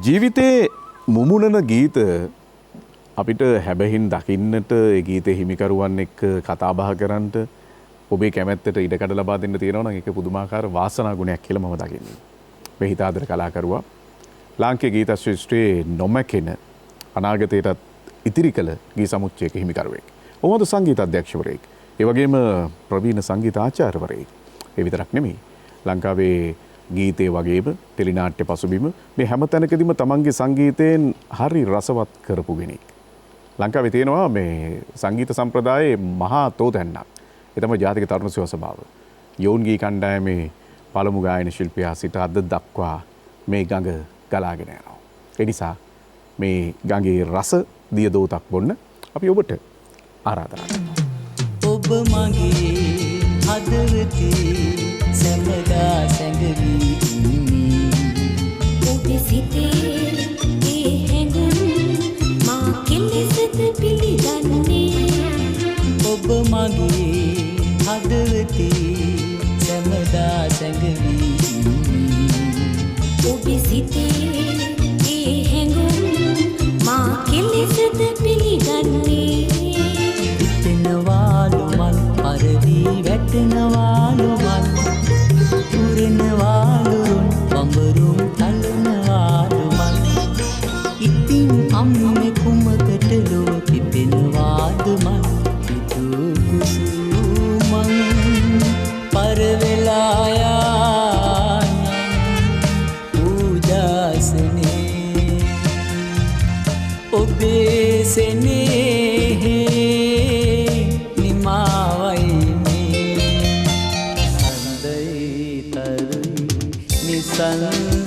ජීවිතේ මුමුණන ගීත අපිට හැබැහින් දකින්නට ඒ ගීතේ හිමිකරුවන් එක්ක කතා බහ කරන්නට ඔබේ කැමැත්තට ඉඩකඩ ලබා දෙන්න තියෙනවා නම් ඒක පුදුමාකාර වාසනා ගුණයක් කියලා මම දකින්නේ. මේ හිතාදර කලාකරුවා ලාංකේය ගීත ශ්‍රේෂ්ඨයේ නොමැකෙන අනාගතයටත් ඉතිරි කළ ගී සමුච්චයක හිමිකරුවෙක්. ඔහුද සංගීත අධ්‍යක්ෂකවරයෙක්. ඒ වගේම ප්‍රවීණ සංගීත ආචාර්යවරයෙක්. ඒ විතරක් නෙමෙයි. ලංකාවේ ගීතේ වගේම ටෙලිනාට්‍ය පසුබිම මේ හැම තැනකදීම තමන්ගේ සංගීතයෙන් හරි රසවත් කරපු කෙනෙක්. ලංකාවේ තියෙනවා මේ සංගීත සම්ප්‍රදායේ මහා තෝතැන්නක්. ඒ තමයි ජාතික තරුණ සේවා සභාව. යෝන් ගී කණ්ඩායමේ පළමු ගායන ශිල්පියා සිට අද දක්වා මේ ගඟ ගලාගෙන යනවා. ඒ නිසා මේ ගඟේ රස දිය දෝතක් බොන්න අපි ඔබට ආරාධනා කරනවා. ඔබ මගේ හදවතේ සැමදා සැඟවී ඔබේ සිතේ ඒ හැඟුම් මා කෙලෙසද පිළිගන්නේ ඔබ මගේ හදවතේ සැමදා සැඟවී ඔබේ සිතේ ඒ හැඟුම් මා කෙලෙසද පිළිගන්නේ හිතෙනවාලු මල් පරවි වැටෙනවාලු මල් පුරෙනවාලු බඹරුම් තලනවාලු මල් ඉතින් අම්මේ කුමකට ලොව පිපෙනවාද මල් පිටු කුසුමන් පරවෙලා යානම් පූජාසනේ ඔබේ සෙනෙහි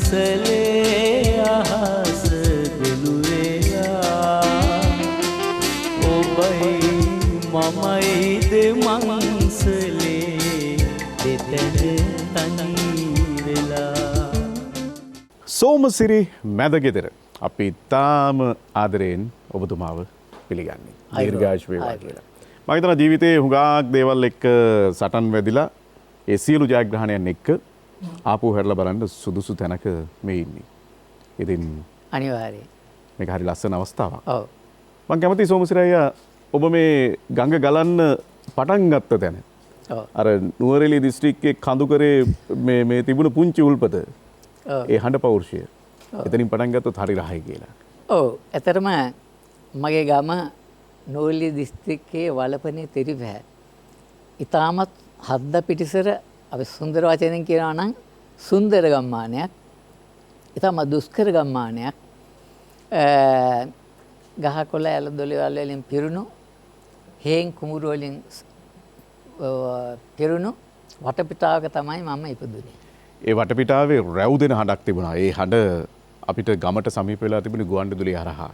සංසලේ අහස දෙලුවේලා ඔබයි මමයිද මංසලේ දෙතැන තනි වෙලා. සෝමසිරි මැදගෙදර අපි තාම ආදරයෙන් ඔබතුමාව පිළිගන්නේ. දීර්ඝායුෂ වේවා කියලා. මම හිතනවා ජීවිතේ හුඟක් දේවල් එක්ක සටන් වැදිලා ඒ සියලු ජයග්‍රහණයන් එක්ක ආපහු හැරලා බලන්න සුදුසු තැනක මේ ඉන්නේ. ඉතින් අනිවාර්යයෙන් මේක හරි ලස්සන අවස්ථාවක්. ඔව්. මම කැමතියි සෝමසිරි අයියා ඔබ මේ ගඟ ගලන්න පටන් ගත්ත තැන. ඔව්. අර නුවරඑළිය දිස්ත්‍රික්කයේ කඳුකරේ මේ තිබුණු පුංචි උල්පත. ඔව්. ඒ හඬ පෞරුෂය. එතනින් පටන් ගත්තොත් හරි රහයි කියලා. ඔව්. ඇතරම මගේ ගම නුවරඑළිය දිස්ත්‍රික්කයේ වලපනේ තිරිපැහැ. ඊටමත් හද්ද පිටිසර අපි සුන්දර වචනෙන් කියනවා නම් සුන්දර ගම්මානයක්. ඊටම දුෂ්කර ගම්මානයක්. ගහකොළ ඇල දොළවල් වලින් පිරුණු හේන් කුඹුරු වලින් පිරුණු වටපිටාවක තමයි මම ඉපදුනේ. ඒ වටපිටාවේ රැව් දෙන හඬක් තිබුණා. ඒ හඬ අපිට ගමට සමීප වෙලා තිබුණේ ගුවන්විදුලිය හරහා.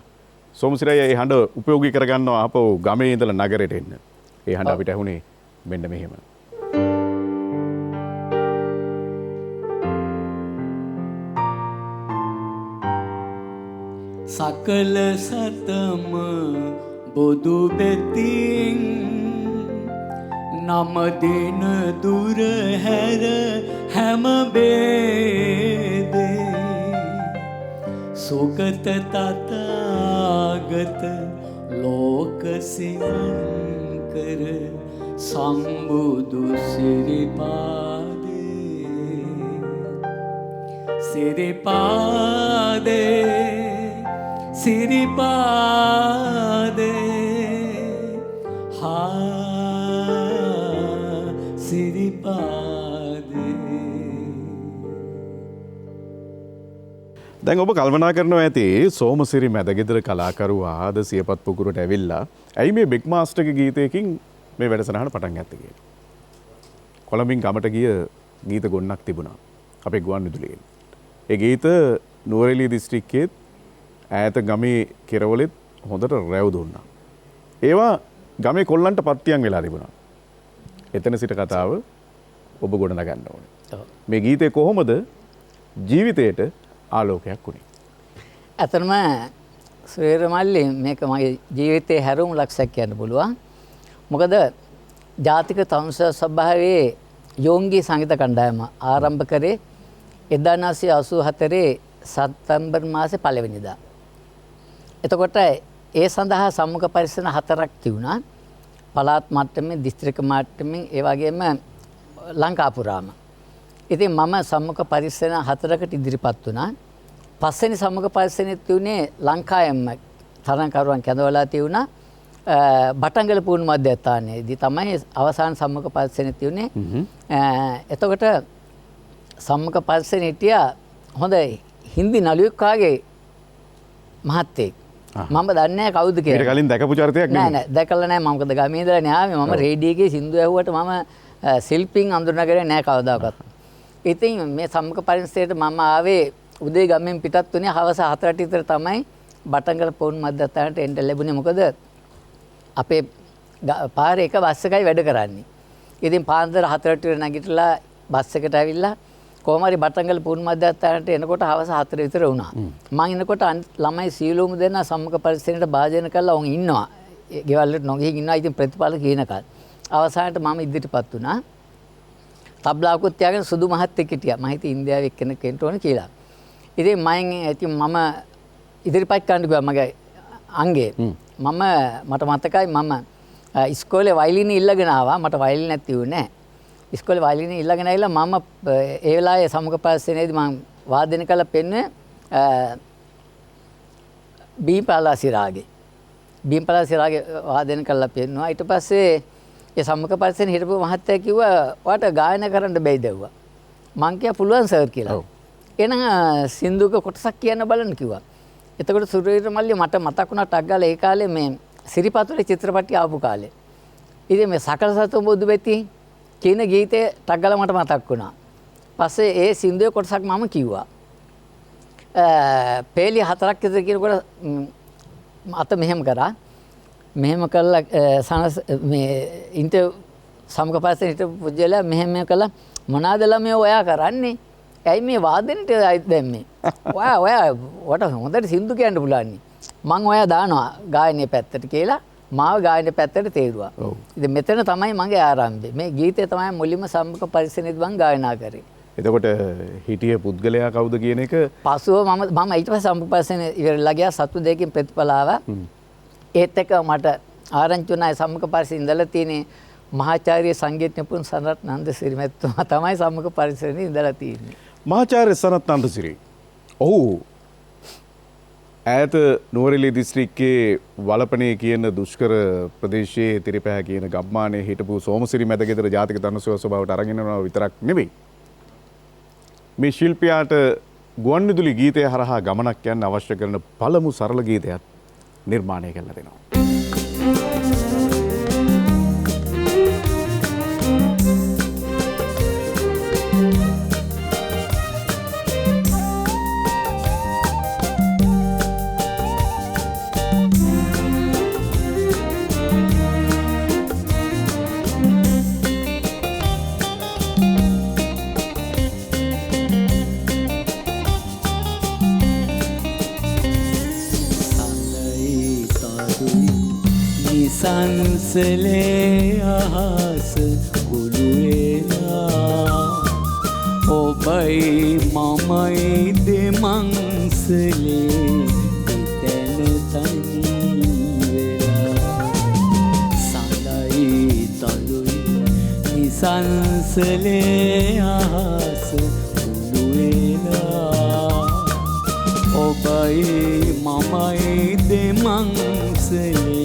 සෝමසිරි අයියා ඒ හඬ උපයෝගී කරගන්නවා ආපහු ගමේ ඉඳලා නගරයට එන්න. ඒ හඬ අපිට ඇහුනේ මෙන්න මෙහෙම. සකල සතම බොදු බෙතින් නම දෙන දුර හැර හැම බේදේ සුගත තථාගත ලෝක සිවන් කර සම්බුදු සිරිපාදේ සිරිපාදේ සිරිපාදේ සිරිපාදේ. දැන් ඔබ කල්පනා කරනවා ඇති සෝමසිරි මැදගෙදර කලාකරුවා අද සියපත් පුකුරට ඇවිල්ලා ඇයි මේ බිග් මාස්ටර්ගේ ගීතයකින් මේ වැඩසටහන පටන් ගත්තේ කියලා. කොළඹින් ගමට ගිය ගීත ගොන්නක් තිබුණා අපේ ගුවන්විදුලියේ. ඒ ගීත නුවරඑළිය දිස්ත්‍රික්කයේ ඈත ගමේ කෙරවලෙත් හොඳට රැව් දුන්නා. ඒවා ගමේ කොල්ලන්ට පත්තියන් වෙලා තිබුණා. එතන සිට කතාව ඔබ ගොඩනගන්න ඕනේ. මේ ගීතේ කොහොමද ජීවිතයට ආලෝකයක් වුණේ? ඇත්තටම සුවේර මල්ලි මේක මගේ ජීවිතයේ හැරවුම් ලක්ෂයක් කියන්න පුළුවන්. මොකද ජාතික තරුණ සභාවේ යෝන්ගී සංගීත කණ්ඩායම ආරම්භ කරේ 1984 සැප්තැම්බර් මාසේ 1 වෙනිදා. එතකොට ඒ සඳහා සම්මුඛ පරිසර 4ක් තිබුණා. පළාත් මට්ටමේ, දිස්ත්‍රික්ක මට්ටමේ, ඒ වගේම ලංකා පුරාම. ඉතින් මම සම්මුඛ පරිසර 4කට ඉදිරිපත් වුණා. පස්වෙනි සම්මුඛ පරිසරෙත් තියුනේ ලංකාවෙම තරංකරුවන් කැඳවලා තියුණා. බටංගල පුහුණු මධ්‍යස්ථානයේදී තමයි අවසාන සම්මුඛ පරිසරෙත් තියුනේ. එතකොට සම්මුඛ පරිසරෙ හිටියා හොඳ හින්දි නළුවෙක් වාගේ මහත්තයෙක්. මම දන්නේ නැහැ කවුද කියලා. ඊට කලින් දැකපු චරිතයක් නෑ නෑ දැකලා නෑ. මම මොකද ගමේ ඉඳලා නේ ආවේ. මම රේඩියෝගේ සින්දු ඇහුවට මම ශිල්පීන් අඳුරනගන්නේ නෑ කවදාකවත්. ඉතින් මේ සම්මුඛ පරිසරයට මම ආවේ උදේ ගමෙන් පිටත් වුණේ හවස 4ට විතර තමයි බටංගල පුහුණු මධ්‍යස්ථානට එන්න ලැබුණේ. මොකද අපේ පාරේ එක බස් එකයි වැඩ කරන්නේ. ඉතින් පාන්දර 4ට විතර නැගිටලා බස් එකට ඇවිල්ලා කොහොම හරි බටංගල පුහුණු මධ්‍යස්ථානට එනකොට හවස 4 විතර වුණා. මම එනකොට ළමයි සීලෝම දෙන්න සම්මුඛ පරිසරයට භාජන කරලා වුන් ඉන්නවා. ගෙවල් වලට නොගිහින් ඉන්නවා. ඉතින් ප්‍රතිඵල කියනකල් අවසානට මම ඉදිරිපත් වුණා. තබ්ලාකුත් තියාගෙන සුදු මහත්තයෙක් හිටියා. මම හිතුවේ ඉන්දියාවේ එක්කෙනෙක් වෙන්න ඕන කියලා. ඉතින් මම ඉදිරිපත් කරන්න ගියා මගේ අංගේ. මට මතකයි මම ඉස්කෝලේ වයලින් ඉල්ලගෙන ආවා. මට වයලින් නැති වුණේ නැහැ. ඉස්කෝලේ වයලින් ඉල්ලගෙන ආවිලා මම ඒ වෙලාවේ සම්මුඛ පරිසරයේදී මම වාදනය කළා පෙන්නේ බීම්පලාසි රාගේ වාදනය කළා පෙන්නුවා. ඊට පස්සේ ඒ සම්මුඛ පරිසරේ හිටපු මහත්තයා කිව්වා ඔයාට ගායනා කරන්න බැයිද ඇහුවා. මං කියා පුළුවන් සර් කියලා. එහෙනම් සින්දුක කොටසක් කියන්න බලන්න කිව්වා. එතකොට සුරීර මල්ලි මට මතක් වුණා ටක් ගාලා ඒ කාලේ මේ සිරිපතුලේ චිත්‍රපටි ආපු කාලේ. ඉතින් මේ සකල සතුන් බුදු වෙති කියන ගීතේ ටක් ගාලා මට මතක් වුණා. පස්සේ ඒ සින්දුවේ කොටසක් මම කිව්වා. පේලි 4ක් විතර කියනකොට අත මෙහෙම කරා. මෙහෙම කළා මේ සම්මුඛ පරිසරේ හිටපු පුජ්‍යලයා මෙහෙම කළා මොනවාද ළමයි ඔයා කරන්නේ? ඇයි මේ වාදනෙට දැම්මේ? ඔයාට හොඳට සින්දු කියන්න පුළුවන්. මං ඔයා දානවා ගායනයේ පැත්තට කියලා මාව ගායනයේ පැත්තට තේරුවා. ඉතින් මෙතන තමයි මගේ ආරම්භය. මේ ගීතය තමයි මුලින්ම සම්මුඛ පරිසරයේදී මං ගායනා කරේ. එතකොට හිටිය පුද්ගලයා කවුද කියන එක පසුව මම ඊට පස්සේ සම්මුඛ පරිසරයේ ඉවරලා ගියා. සතු දෙකකින් ප්‍රතිඵල ආවා. ඒත් එක්ක මට ආරංචි වුණා සම්මුඛ පරිසරයේ ඉඳලා තියෙන්නේ මහාචාර්ය සංගීත නිපුණ සනත් නන්දසිරි මැතිතුමා තමයි සම්මුඛ පරිසරයේ ඉඳලා තියෙන්නේ. මහාචාර්ය සනත් නන්දසිරි. ඔහු ඈත නුවරඑළිය දිස්ත්‍රික්කයේ වලපනේ කියන දුෂ්කර ප්‍රදේශයේ තිරිපැහැ කියන ගම්මානයේ හිටපු සෝමසිරි මැදගෙදර ජාතික තනසුව සභාවට අරගෙන යනවා විතරක් නෙවෙයි. මේ ශිල්පියාට ගුවන්විදුලි ගීතය හරහා ගමනක් යන්න අවශ්‍ය කරන පළමු සරල ගීතයක් නිර්මාණය කරලා දෙනවා. සංසලේ අහස කුළුවෙලා ඔබයි මමයි දෙමංසලේ එතැන තනිවෙලා සඳයි තලුයි නිසංසලේ අහස කුළුවෙලා ඔබයි මමයි දෙමංසලේ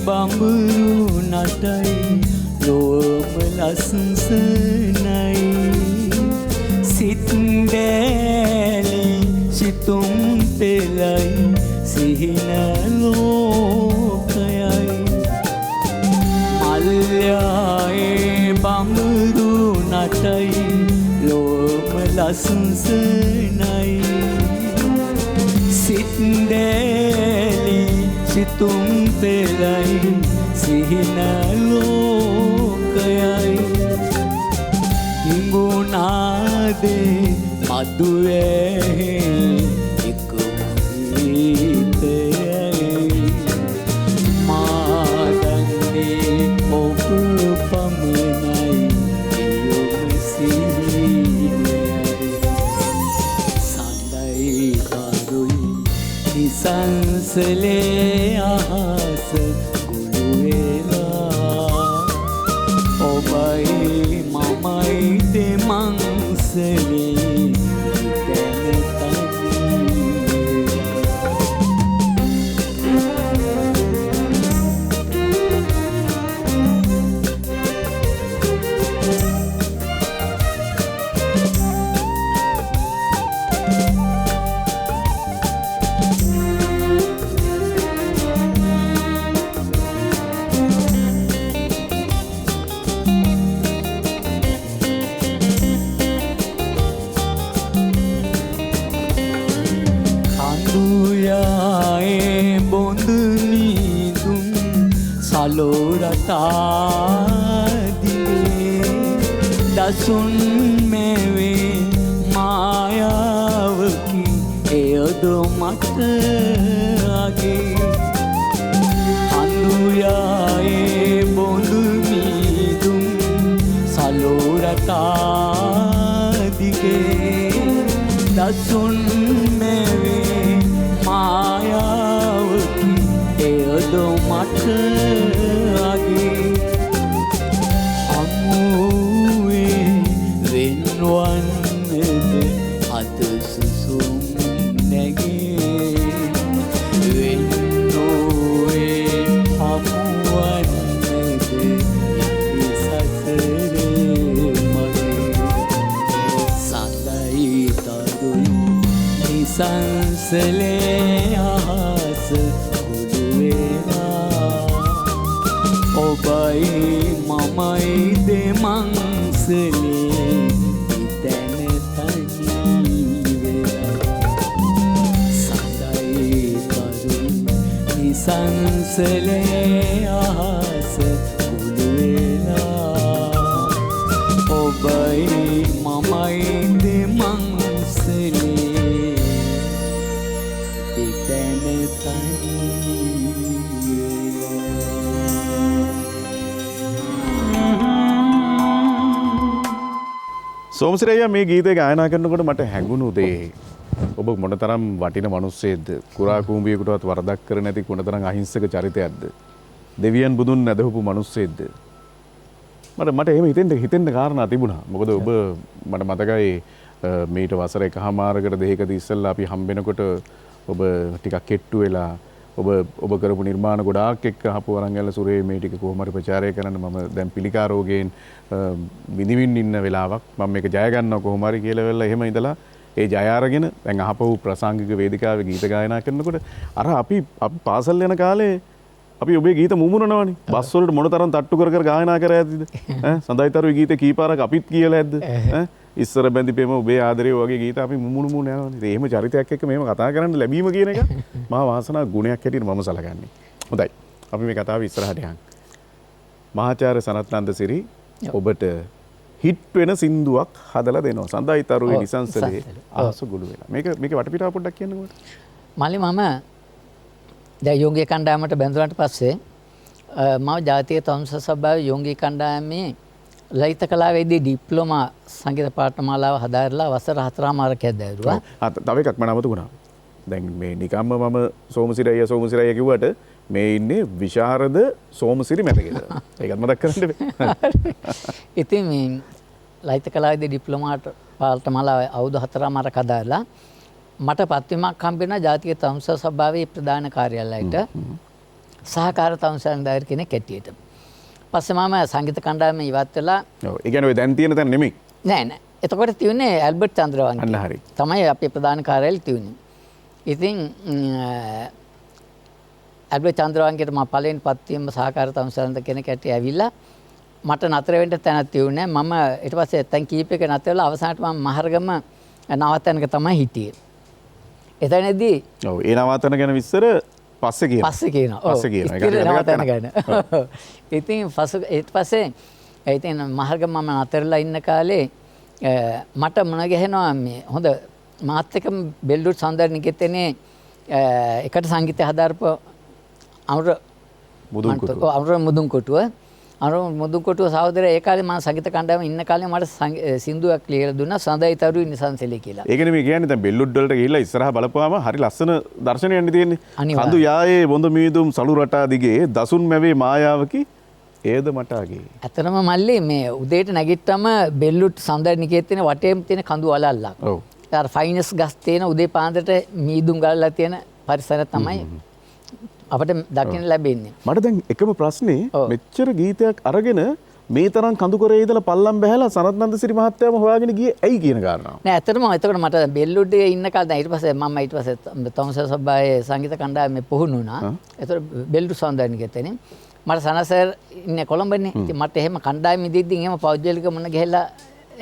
බඹරු නටයි ලෝම ලස්සනයි සිත් දැලි සිතුම් පෙළයි සිහින ලෝකයයි මල්යායේ බඹරු ලසුසනයි සිත්දෑලි සිතුම් පෙරයි සිහින ලෝකයයි හිඟුනාදේ මදුවේ එක ගීතයයි මාදන්නේ ඔබ පමණයි යොම සිහිනයයි සඳයි කරුයි නිසංසලේ අහස කුළුවෙලා ඔබයි මමයි දෙමංසලේ සලෝරතාදිවේ දසුන් මෙවේ මායාවකි එයද මට අගේ අඳුයායේ බොඳු මීදුම් සලෝරතාදිගේ දසුන් මෙවේ මායාවකි එයද මට හමුවේ වෙන්වන්නද අද සුසුම් නැගේ වෙන්නෝවේ හමුවන්නද යටි සසරේ මගේ සඳයි තරුයි නිසංසලේ අහස ඔබයි මමයි දෙමංසලේ ඉතැන තනිවෙලා සඳයි කරුයි නිසංසලේ අහස කුළුවෙලා ඔබයි මමයි දෙමංසලේ ඉතැන සෝමසිරි අයියා මේ ගීතය ගායනා කරනකොට මට හැඟුණු දේ ඔබ මොනතරම් වටින මිනිස්සෙක්ද කුරා කුඹියෙකුටවත් වරදක් කර නැති මොනතරම් අහිංසක චරිතයක්ද දෙවියන් බුදුන් නැදහපු මිනිස්සෙක්ද මට එහෙම හිතෙන්න කාරණා තිබුණා මොකද ඔබ මට මතකයි මේට වසර එකහමාරකට දෙකකට ඉස්සෙල්ලා අපි හම්බෙනකොට ඔබ ටිකක් කෙට්ටු වෙලා ඔබ කරපු නිර්මාණ ගොඩාක් එක්ක ආපු වරංගල සුරේ මේ ටික කොහොම හරි ප්‍රචාරය කරන්න මම දැන් පිළිකා රෝගයෙන් විඳින්න ඉන්න වෙලාවක් මම මේක ජය ගන්නවා කොහොම හරි කියලා වෙලා එහෙම ඉඳලා ඒ ජය අරගෙන දැන් ආපහු ප්‍රසංගික වේදිකාවේ ගීත ගායනා කරනකොට අර අපි පාසල් යන කාලේ අපි ඔබේ ගීත මුමුණනවනේ බස් වලට මොන තරම් තට්ටු කර කර ගායනා කර ඇද්දිද ඈ සඳයිතරුයි ගීත කීපාරක් අපිත් කියලා ඇද්ද ඈ ඉස්සර බැඳිපෙම ඔබේ ආදරේ වගේ ගීත අපි මුමුණු යනවනේ ඒ එහෙම චරිතයක් එක්ක මෙහෙම කතා කරන්න ලැබීම කියන එක මහා වාසනා ගුණයක් හැටියට මම සලකන්නේ හොඳයි අපි මේ කතාව ඉස්සරහට යන්න මහාචාර්ය සනත් නන්දසිරි ඔබට හිට් වෙන සින්දුවක් හදලා දෙනවා සඳයිතරුයි නිසංසලේ ආස ගුළු වෙලා මේක වටපිටාව පොඩ්ඩක් කියන්නකෝ මල්ලි මම දැන් යෝගී කණ්ඩායමට බැඳුනට පස්සේ මම ජාතික තවුන්ස සභාවේ යෝගී කණ්ඩායමේ ලලිත කලාවේදී ඩිප්ලෝමා සංගීත පාඨමාලාව හදාරලා වසර 4මාරක් ඇද්දෑරුවා. තව එකක් මම අමතකුණා. දැන් මේ නිකම්ම මම සෝමසිරි අයියා කිව්වට මේ ඉන්නේ විශාරද සෝමසිරි මැටගෙද. ඒකත් මතක් කරන්න බෑ. ඉතින් මේ ලලිත කලාවේදී ඩිප්ලෝමා පාඨමාලාව අවුරුදු 4මාරක් හදාරලා මට පත්වීමක් හම්බෙනවා ජාතික තවුන්ස සභාවේ ප්‍රධාන කාර්යාලයට සහකාර තවුන්ස නිලධාරි කෙනෙක් හැටියට. පස්සේ මම සංගීත කණ්ඩායම ඉවත් වෙලා ඔව් ඒ කියන්නේ ඔය දැන් තියෙන තැන නෙමෙයි නෑ එතකොට තියුනේ ඇල්බර්ට් චන්ද්‍රවංශ අන්න හරි තමයි අපේ ප්‍රධාන කාර්යාලය තියුනේ. ඉතින් ඇල්බර්ට් චන්ද්‍රවංශයට මම පළවෙනි පත්වීම සහකාර තවුන්ස කෙනෙක් හැටියට ඇවිල්ලා මට නතර වෙන්න තැනක් තියුණේ මම ඊට පස්සේ තැන් කීපයක නතර වෙලා අවසානට මම මහරගම නවත්තනක තමයි හිටියේ. එතනදී ඔව් ඒ නවත්තන ගැන විස්තර පස්සේ කියනවා. පස්සේ කියනවා. පස්සේ කියනවා. ඒක ඉතින් දැනගත්තා නවත්තන ගැන. ඉතින් ඊට පස්සේ ඉතින් මහරගම මම නතරලා ඉන්න කාලේ මට මුණ ගැහෙනවා මේ හොඳ මාත් එක්ක බෙල්ලුඩ් සෞන්දර්ය නිකේතනේ එකට සංගීතය හදාරපු අමර මුදුන්කොටුව සහෝදරයා ඒ කාලේ මම සංගීත කණ්ඩායම ඉන්න කාලේ මට සින්දුවක් ලියලා දුන්නා සඳයිතරු නිසංසලේ කියලා. ඒකනේ මේ කියන්නේ දැන් බෙල්ලුඩ් වලට ගිහිල්ලා ඉස්සරහා බලපුවාම හරි ලස්සන දර්ශනයක් තියෙන්නේ. කඳු යායේ බොඳ මීදුම් සලු රටා දිගේ දසුන් මැවේ මායාවකි ඒද මටාගේ. ඇත්තටම මල්ලි මේ උදේට නැගිට්ටම බෙල්ලුඩ් සෞන්දර්ය නිකේතනේ වටේම තියෙන කඳු වලල්ලක්. ඔව්. අර ෆයිනස් ගස් තියෙන උදේ පාන්දරට මීදුම් ගලලා තියෙන පරිසරය තමයි අපිට දකින්න ලැබෙන්නේ. මට දැන් එකම ප්‍රශ්නේ මෙච්චර ගීතයක් අරගෙන මේ තරම් කඳු කරේ ඉඳලා පල්ලම් බහැලා සනත් නන්දසිරි මහත්තයාම හොයාගෙන ගියේ ඇයි කියන කාරණාව. නෑ ඇත්තටම එතකොට මට බෙල්ලුඩ්ඩේ ඉන්න කාලේ දැන් ඊට පස්සේ මම ඊට පස්සේ තොමස සබ්බායේ සංගීත කණ්ඩායමේ පුහුණු වුණා. එතකොට බෙල්ලුඩ් සෞන්දර්ය නිකේතනේ මට සනසර් ඉන්නේ කොළඹනේ. ඉතින් මට එහෙම කණ්ඩායම ඉදිද්දී එහෙම පෞද්ගලික මොන ගිහලා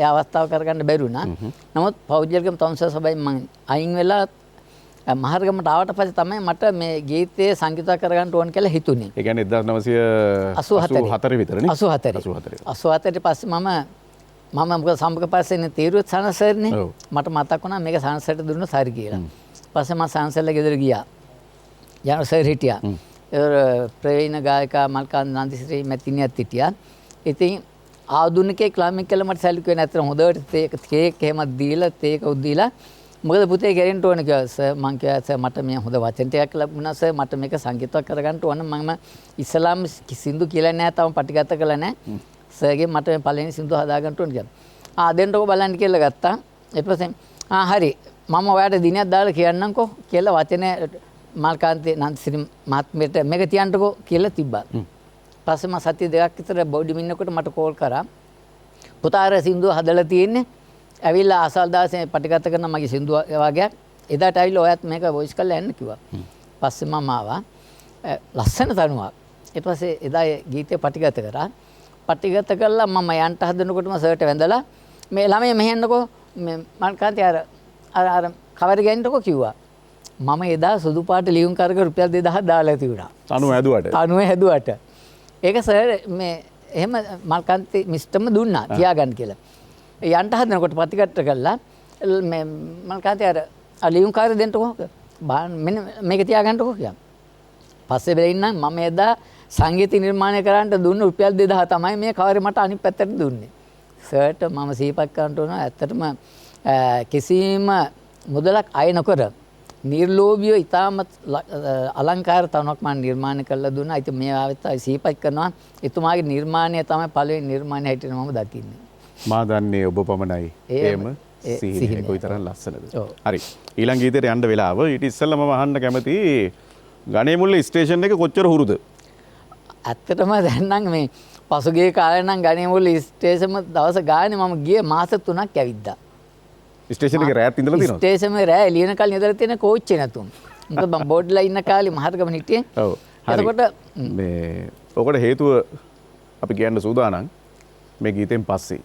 ඒ අවස්ථාව කරගන්න බැරුණා. නමුත් පෞද්ගලිකම තොමස සබ්බායෙන් මම අයින් වෙලා මහරගමට ආවට පස්සේ තමයි මට මේ ගීතයේ සංගීත කරගන්න ඕන කියලා හිතුනේ. ඒ කියන්නේ 1984 විතරනේ. 84 පස්සේ මම මොකද සම්පක පස්සේනේ තීරුවත් සනසර්නේ. මට මතක් වුණා මේක සනසර්ට දුන්නොත් හරි කියලා. පස්සේ මම සනසර්ලා ගෙදර ගියා. යන සර් හිටියා. ඒ ප්‍රවීණ ගායකා මල්කාන්ත නන්දිසිරි මැතිණියත් හිටියා. ඉතින් ආධුනිකේ ක්ලාමික් කියලා මට සැලකුවේ නැත්නම් හොඳට කේක් එහෙම දීලා තේක උදීලා මොකද පුතේ ගෙරෙන්න ඕන කියලා සර් මං කිව්වා සර් මට මේ හොඳ වචන ටිකක් ලැබුණා සර් මට මේක සංගීතවත් කරගන්න ඕන මම ඉස්ලාම් සින්දු කියලා නෑ තාම පටිගත කළා නෑ සර්ගේ මට මේ පළවෙනි සින්දු හදාගන්න ඕන කියලා දෙන්නකෝ බලන්න කියලා ගත්තා ඊට පස්සේ හරි මම ඔයාලට දිනයක් දාලා කියන්නම්කෝ කියලා වචනේ මල්කාන්තේ නන්දසිරි මහත්මියට මේක තියන්නකෝ කියලා තිබ්බා පස්සේ මම සතිය දෙකක් විතර බෝඩිම ඉන්නකොට මට කෝල් කරා පුතා අර සින්දුව හදලා තියෙන්නේ ඇවිල්ලා ආසල් දාසේ පටිගත කරන මගේ සින්දුව වගේක් එදාට ඇවිල්ලා ඔයත් මේක වොයිස් කරලා යන්න කිව්වා. පස්සේ මම ආවා. ලස්සන තනුවක්. ඊට පස්සේ එදා ගීතේ පටිගත කරා. පටිගත කළා මම යන්ට හදනකොටම සර්ට වැඳලා මේ ළමයි මෙහෙන්නකෝ මේ මල්කාන්තේ අර කවර ගන්නකො කිව්වා. මම එදා සුදු පාට ලියුම් කරක රුපියල් 2000 දාලා තිබුණා. තනුව හැදුවට. ඒක සර් මේ එහෙම මල්කාන්තේ මිස්ටර්ම දුන්නා තියාගන්න කියලා. යන්ට හදනකොට ප්‍රතිගත කළා මේ මම කාතේ අර ලියුම් කාර්ය දෙන්නකෝ මෙන්න මේක තියාගන්නකෝ කියලා. පස්සේ වෙලින්නම් මම එදා සංගීත නිර්මාණය කරන්න දුන්න රුපියල් 2000 තමයි මේ කවරේ මට අනිත් පැත්තට දුන්නේ. සර්ට මම සිහිපත් කරන්න ඕන ඇත්තටම කිසිම මුදලක් අය නොකර නිර්ලෝභීව ඉතාමත් අලංකාර තනුවක් මම නිර්මාණය කරලා දුන්නා. ඉතින් මේ ආවෙත් සිහිපත් කරනවා එතුමාගේ නිර්මාණය තමයි පළවෙනි නිර්මාණය හැටියට මම දකින්නේ. මා දන්නේ ඔබ පමණයි එම සිහිනය කොයිතරම් ලස්සනද. හරි ඊළඟ ගීතයට යන්න වෙලාව. ඊට ඉස්සෙල්ලා මම අහන්න කැමති ගණේමුල්ල ස්ටේෂන් එක කොච්චර හුරුද? ඇත්තටම දැන් නම් මේ පසුගිය කාලේ නම් ගණේමුල්ල ස්ටේෂන් දවස් ගානේ මම ගියේ මාස 3ක් ඇවිද්දා. ස්ටේෂන් එකේ රෑත් ඉඳලා තියෙනවද? ස්ටේෂන් එකේ රෑ එළියන කාලේ ඉඳලා තියෙන කෝච්චිය නැතුම්. මොකද මම බෝඩ්ලා ඉන්න කාලේ මහරගම හිටියේ. ඔව්. එතකොට මේ ඔකට හේතුව අපි කියන්න සූදානම් මේ ගීතෙන් පස්සේ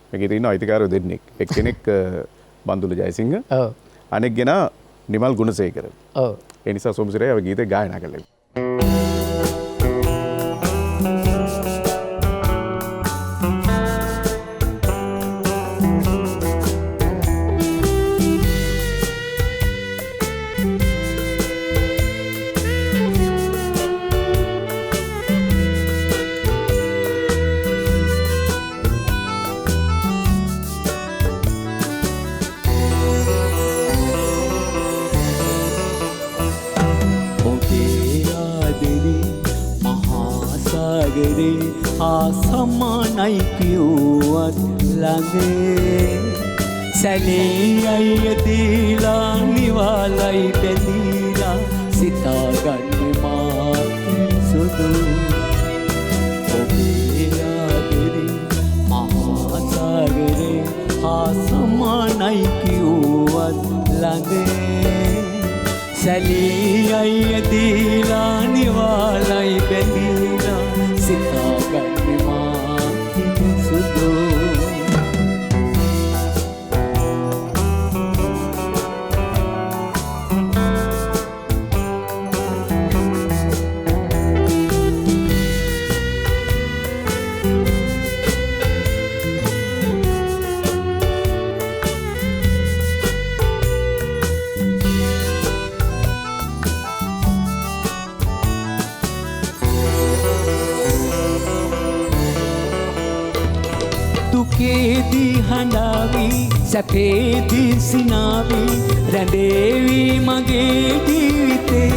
මේ ගීතේ ඉන්න අයිතිකාරයෝ දෙන්නෙක්. එක්කෙනෙක් බන්දුල ජයසිංහ. ඔව්. අනෙක් කෙනා නිමල් ගුණසේකර. ඔව්. ඒ නිසා සෝමසිරේ අපි ගීතේ ගායනා කළා. සමානයි කිව්වත් ළඟේ සැලේ අය දීලා නිවාලයි බැඳීලා සිතාගන්න මා සුදු ඔබේ ආදරේ මහා සාගරේ සමානයි කිව්වත් ළඟේ සැලේ අය දීලා නිවාලයි බැඳීලා සිතාගන්න මා දුකේදී හඬාවි සැපේදී සිනාවි රැඳේවි මගේ ජීවිතේ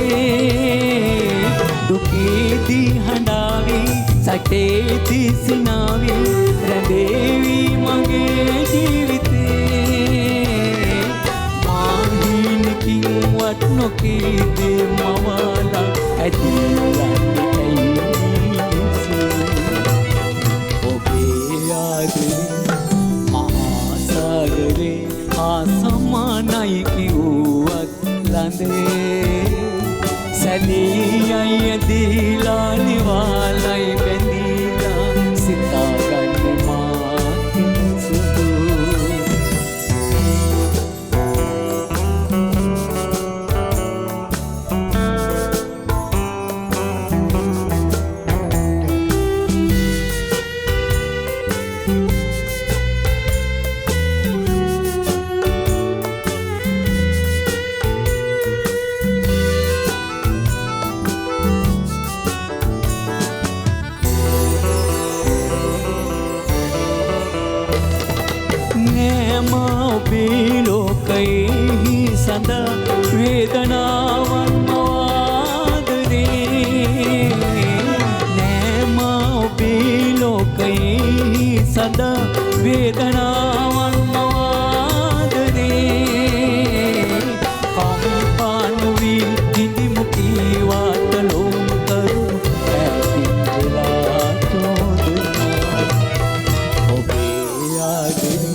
දුකේදී හඬාවි සැපේදී සිනාවි රැඳේවි මගේ ජීවිතේ මාහිනකින් වත් නොකීදේ මවලා ඇතිලන්නේ මහාසාගරේ ආසමානයි කිව්වත් ලඳේ සැලී අය දීලා නිවාලයි බැඳීලා සිතාගන්නේ මාකින් සුදු ලෝකයෙහි සඳ වේදනාවන් මවාදරේ නෑම ඔබේ ලෝකයෙහි සඳ වේදනාවන් මවාදරේ කම්පානුවී හිඳිමු කීවාට ලෝකරු ඇතින් වෙලා තෝදුනා ඔබේ ආදරේ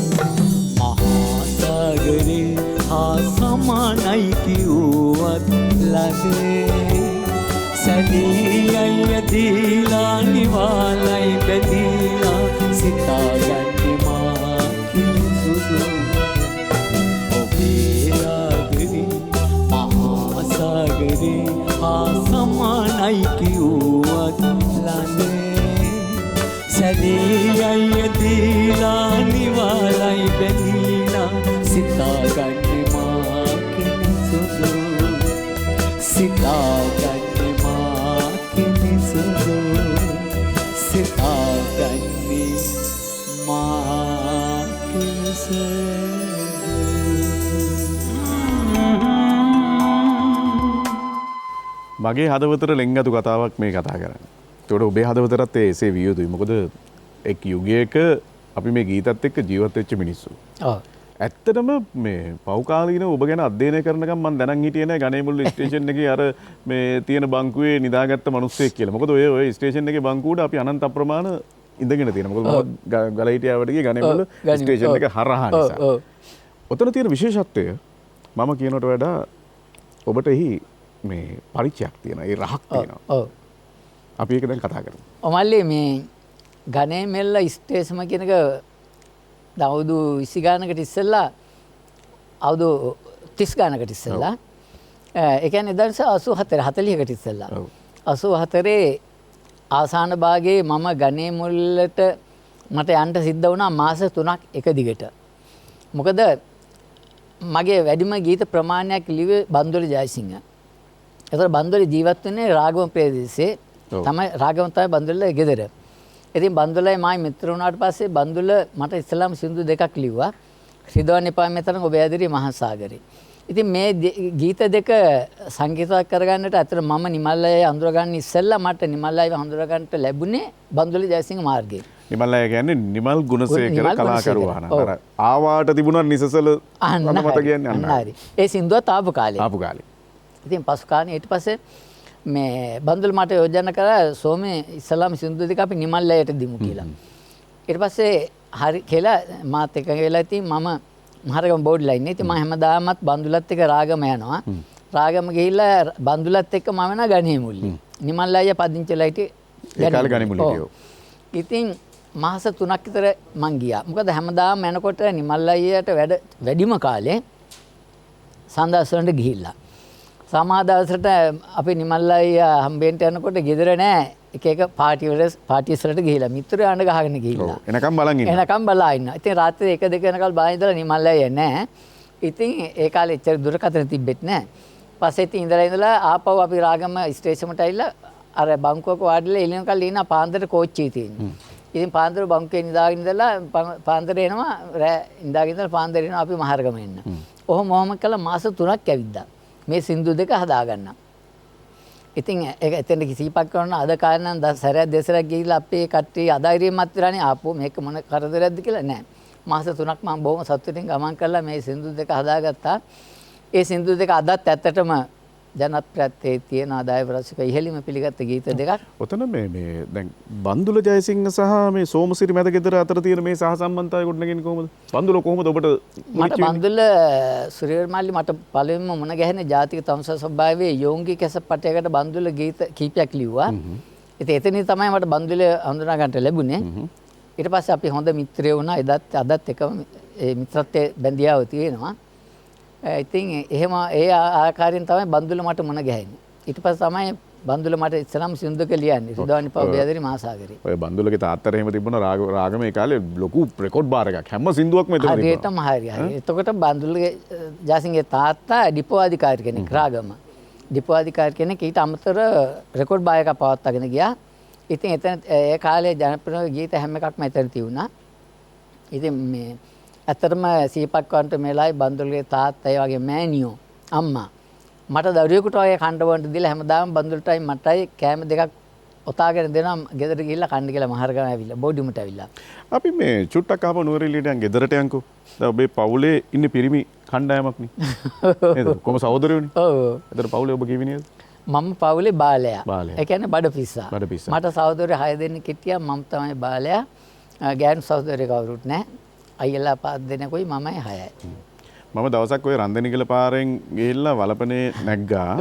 මහාසාගරේ ආසමානයි කිව්වත් ලඳේ සැලී අය දීලා නිවාලයි බැඳීලා සිතාගන්නේ මාකින් සුදු ඔබේ ආදරේ මහාසාගරේ ආසමානයි කිව්වත් ලඳේ සැලී අය දීලා නිවාලයි බැඳීලා සිතාගන්නේ මාකින් සුදු සිතාගන්නේ මාකින් සුදු සිතාගන්නේ මාකින් සුදු මගේ හදවතට ලෙන්ගතු කතාවක් මේ කතා කරන්නේ. ඒකට ඔබේ හදවතටත් එසේ විය යුතුයි. මොකද එක් යුගයක අපි මේ ගීතත් එක්ක ජීවත් වෙච්ච මිනිස්සු. ඔව්. ඇත්තටම මේ පෞකාලීන ඔබ ගැන අධ්‍යයනය කරනකම් මම දැනන් හිටියේ නෑ ගණේමුල්ල ස්ටේෂන් එකේ අර මේ තියෙන බංකුවේ නිදාගත්ත මිනිස්සෙක් කියලා. මොකද ඔය ස්ටේෂන් එකේ බංකුවට අපි අනන්ත අප්‍රමාණ ඉඳගෙන තියෙනවා. මොකද මම ගලහිටියාවට ගියේ ගණේමුල්ල ස්ටේෂන් එක හරහා නිසා. ඔතන තියෙන විශේෂත්වය මම කියනකට වඩා ඔබට එහි මේ පරිචයක් තියෙනවා. ඒ රහක් තියෙනවා. ඔව්. අපි ඒක දැන් කතා කරමු. ඔමල්ලි මේ ගණේමෙල්ල ස්ටේෂම කියන එක අවුරුදු 20 ගානකට ඉස්සෙල්ලා අවුරුදු 30 ගානකට ඉස්සෙල්ලා ඒ කියන්නේ දැන් 84 40කට ඉස්සෙල්ලා 84 අවසාන භාගයේ මම ගණේමුල්ලට මට යන්න සිද්ධ වුණා මාස 3ක් එක දිගට. මොකද මගේ වැඩිම ගීත ප්‍රමාණයක් ලිව්වේ බන්දුල ජයසිංහ. ඒතර බන්දුල ජීවත් වෙන්නේ රාගම ප්‍රදේශයේ තමයි රාගම තමයි බන්දුලේ ගෙදර. ඉතින් බන්දුලයි මායි මිත්‍ර වුණාට පස්සේ බන්දුල මට ඉස්ලාම් සින්දු දෙකක් ලිව්වා. රිදවන් එපා මෙතන ඔබ ඇදිරි මහසાગරේ. ඉතින් මේ ගීත දෙක සංගීතවත් කරගන්නට අතර මම නිමල්ලයි අඳුර ගන්න ඉස්සෙල්ලා මට නිමල්ලයි හඳුර ගන්නට ලැබුණේ බන්දුල ජයසිංහ මාර්ගයේ. නිමල්ලයි කියන්නේ නිමල් ගුණසේකර කලාකරුවා නේද? ආවාට තිබුණා නිසසල මට කියන්නේ අන්න හරි. ඒ සින්දුවත් ආපු කාලේ. ආපු කාලේ. ඉතින් පසු කාලේ ඊට පස්සේ මේ බන්දුල මට යෝජනා කරා සෝමේ ඉස්ලාම් සින්දු දෙක අපි නිමල්ලයට දිමු කියලා. ඊට පස්සේ හරි කියලා මාත් එක්ක වෙලා ඉතින් මම මහරගම බෝඩ් ලයින් ඉතින් මම හැමදාමත් බන්දුලත් එක්ක රාගම යනවා. රාගම ගිහිල්ලා බන්දුලත් එක්ක මම යනවා ගණේමුල්ලි. නිමල්ලයි පදිංචිලා හිටියේ ඒ කාලේ ගණේමුල්ලි ගියෝ. ඉතින් මාස 3ක් විතර මං ගියා. මොකද හැමදාම යනකොට නිමල්ලයියට වැඩිම කාලේ සඳහස් වලට ගිහිල්ලා. සමාදවසට අපි නිමල්ලයි හම්බෙන්ට යනකොට ගෙදර නෑ එක එක පාටිස් වලට ගිහිල්ලා මිත්‍රයෝ අඬ ගහගෙන ගිහිල්ලා. එනකම් බලන් ඉන්න. එනකම් බලා ඉන්න. ඉතින් රාත්‍රියේ 1 2 වෙනකල් බලා ඉඳලා නිමල්ලයි නෑ. ඉතින් ඒ කාලේ එච්චර දුරකථන තිබෙත් නෑ. පස්සේ ඉතින් ඉඳලා ආපහු අපි රාගම ස්ටේෂන් එකට ඇවිල්ලා අර බංකුවක වාඩිලා එළියනකල් ඉන්න පාන්දර කෝච්චියේ තියෙනවා. ඉතින් පාන්දර බංකුවේ නිදාගෙන ඉඳලා පාන්දර එනවා රෑ ඉඳාගෙන ඉඳලා පාන්දර එනවා අපි මහරගම එන්න. ඔහොම කළා මාස 3ක් ඇවිද්දා. මේ සින්දු දෙක හදාගන්න. ඉතින් ඒක එතෙන්ට කිසිපක් කරන අද කාරණා සැරයක් දෙසරක් ගිහිල්ලා අපේ කට්ටිය අධෛර්යමත් වෙලානේ ආපෝ මේක මොන කරදරයක්ද කියලා නෑ. මාස 3ක් මම බොහොම සතුටින් ගමන් කරලා මේ සින්දු දෙක හදාගත්තා. ඒ සින්දු දෙක අදත් ඇත්තටම ජනප්‍රියත්වයේ තියෙන ආදාය රසික ඉහළිම පිළිගත් ගීත දෙකක්. ඔතන මේ දැන් බන්දුල ජයසිංහ සහ මේ සෝමසිරි මැද ගෙදර අතර තියෙන මේ සහසම්බන්ධතාවය ගොඩනගන්නේ කොහොමද? බන්දුල කොහොමද ඔබට මට බන්දුල සුරියර්මල්ලි මට පළවෙනිම මුණ ගැහෙන ජාතික තමුසේ ස්වභාවයේ යෝංගි කැසප්පටයකට බන්දුල ගීත කීපයක් ලිව්වා. ඉතින් එතනින් තමයි මට බන්දුල හඳුනා ගන්නට ලැබුණේ. ඊට පස්සේ අපි හොඳ මිත්‍රයෝ වුණා. එදත් අදත් එකම ඒ මිත්‍රත්වයේ බැඳියාව තියෙනවා. ඉතින් එහෙම ඒ ආකාරයෙන් තමයි බන්දුල මට මුණ ගැහෙන්නේ. ඊට පස්සේ තමයි බන්දුල මට ඉස්සලම් සින්දුක ලියන්නේ. රිදවානි පව බෙදරි මාසාගරේ. ඔය බන්දුලගේ තාත්තට එහෙම තිබුණා රාගම ඒ කාලේ ලොකු රෙකෝඩ් බාර් එකක්. හැම සින්දුවක්ම එතන තිබුණා. හරියටම හරි. එතකොට බන්දුලගේ ජාසින්ගේ තාත්තා ඩිපෝ අධිකාරී කෙනෙක් රාගම. ඩිපෝ අධිකාරී කෙනෙක් ඊට අමතර රෙකෝඩ් බාර් එකක් පවත්වාගෙන ගියා. ඉතින් එතන ඒ කාලේ ජනප්‍රිය ගීත හැම එකක්ම එතන තියුණා. ඉතින් මේ ඇත්තටම සීපක් වන්ට මේලායි බන්දුලගේ තාත්තා ඒ වගේ මෑණියෝ අම්මා මට දරුවෙකුට වගේ කන්න බොන්න දීලා හැමදාම බන්දුලටයි මටයි කෑම දෙකක් ඔතාගෙන දෙනවා ගෙදර ගිහිල්ලා කන්න කියලා මහරගම ඇවිල්ලා බෝඩිමුට ඇවිල්ලා. අපි මේ චුට්ටක් ආපහු නුවරඑළියට යන් ගෙදරට යන්කෝ. දැන් ඔබේ පවුලේ ඉන්නේ පිරිමි කණ්ඩායමක් නේ. නේද? කොහොම සහෝදරයෝනේ. ඔව්. ඒතර පවුලේ ඔබ කිවි නේද? මම පවුලේ බාලයා. ඒ කියන්නේ බඩපිස්සා. මට සහෝදරයෝ 6 දෙනෙක් හිටියා මම තමයි බාලයා. ගෑනු සහෝදරයෝ කවුරුත් නැහැ. අයියලා 5 දෙනෙකුයි මමයි 6යි. මම දවසක් ඔය රන්දනිකල පාරෙන් ගිහිල්ලා වලපනේ නැග්ගා.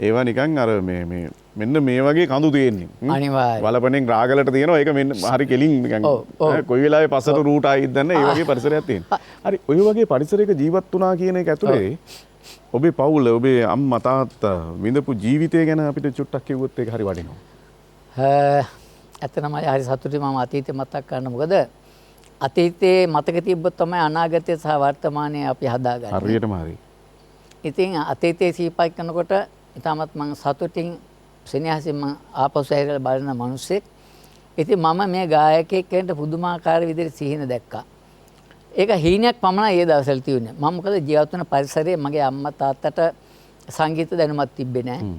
ඒවා නිකන් අර මේ මෙන්න මේ වගේ කඳු තියෙන්නේ. අනිවාර්යයෙන්. වලපනෙන් රාගලට තියෙනවා. ඒක මෙන්න හරි කෙලින් නිකන් කොයි වෙලාවෙ පස්සට රූට් ආයිත් දන්නේ ඒ වගේ පරිසරයක් තියෙනවා. හරි ඔය වගේ පරිසරයක ජීවත් වුණා කියන එක ඇතුලේ ඔබේ පවුල ඔබේ අම්මා තාත්තා විඳපු ජීවිතය ගැන අපිට චුට්ටක් කිව්වොත් ඒක හරි වටිනවා. ඇත්තටම හරි සතුටුයි මම අතීතේ මතක් කරන්න. මොකද අතීතයේ මතක තිබ්බොත් තමයි අනාගතය සහ වර්තමානය අපි හදාගන්නේ. හරියටම හරි. ඉතින් අතීතයේ සිහිපත් කරනකොට ඉතාමත් මම සතුටින් සෙනෙහසින් මම ආපසු ඇවිල්ලා බලන මිනිස්සෙක්. ඉතින් මම මේ ගායකයෙක් කෙනෙක්ට පුදුමාකාර විදිහට සිහින දැක්කා. ඒක හීනයක් පමණයි ඒ දවස්වල තියුනේ. මම මොකද ජීවත් වෙන පරිසරයේ මගේ අම්මා තාත්තට සංගීත දැනුමක් තිබ්බේ නැහැ.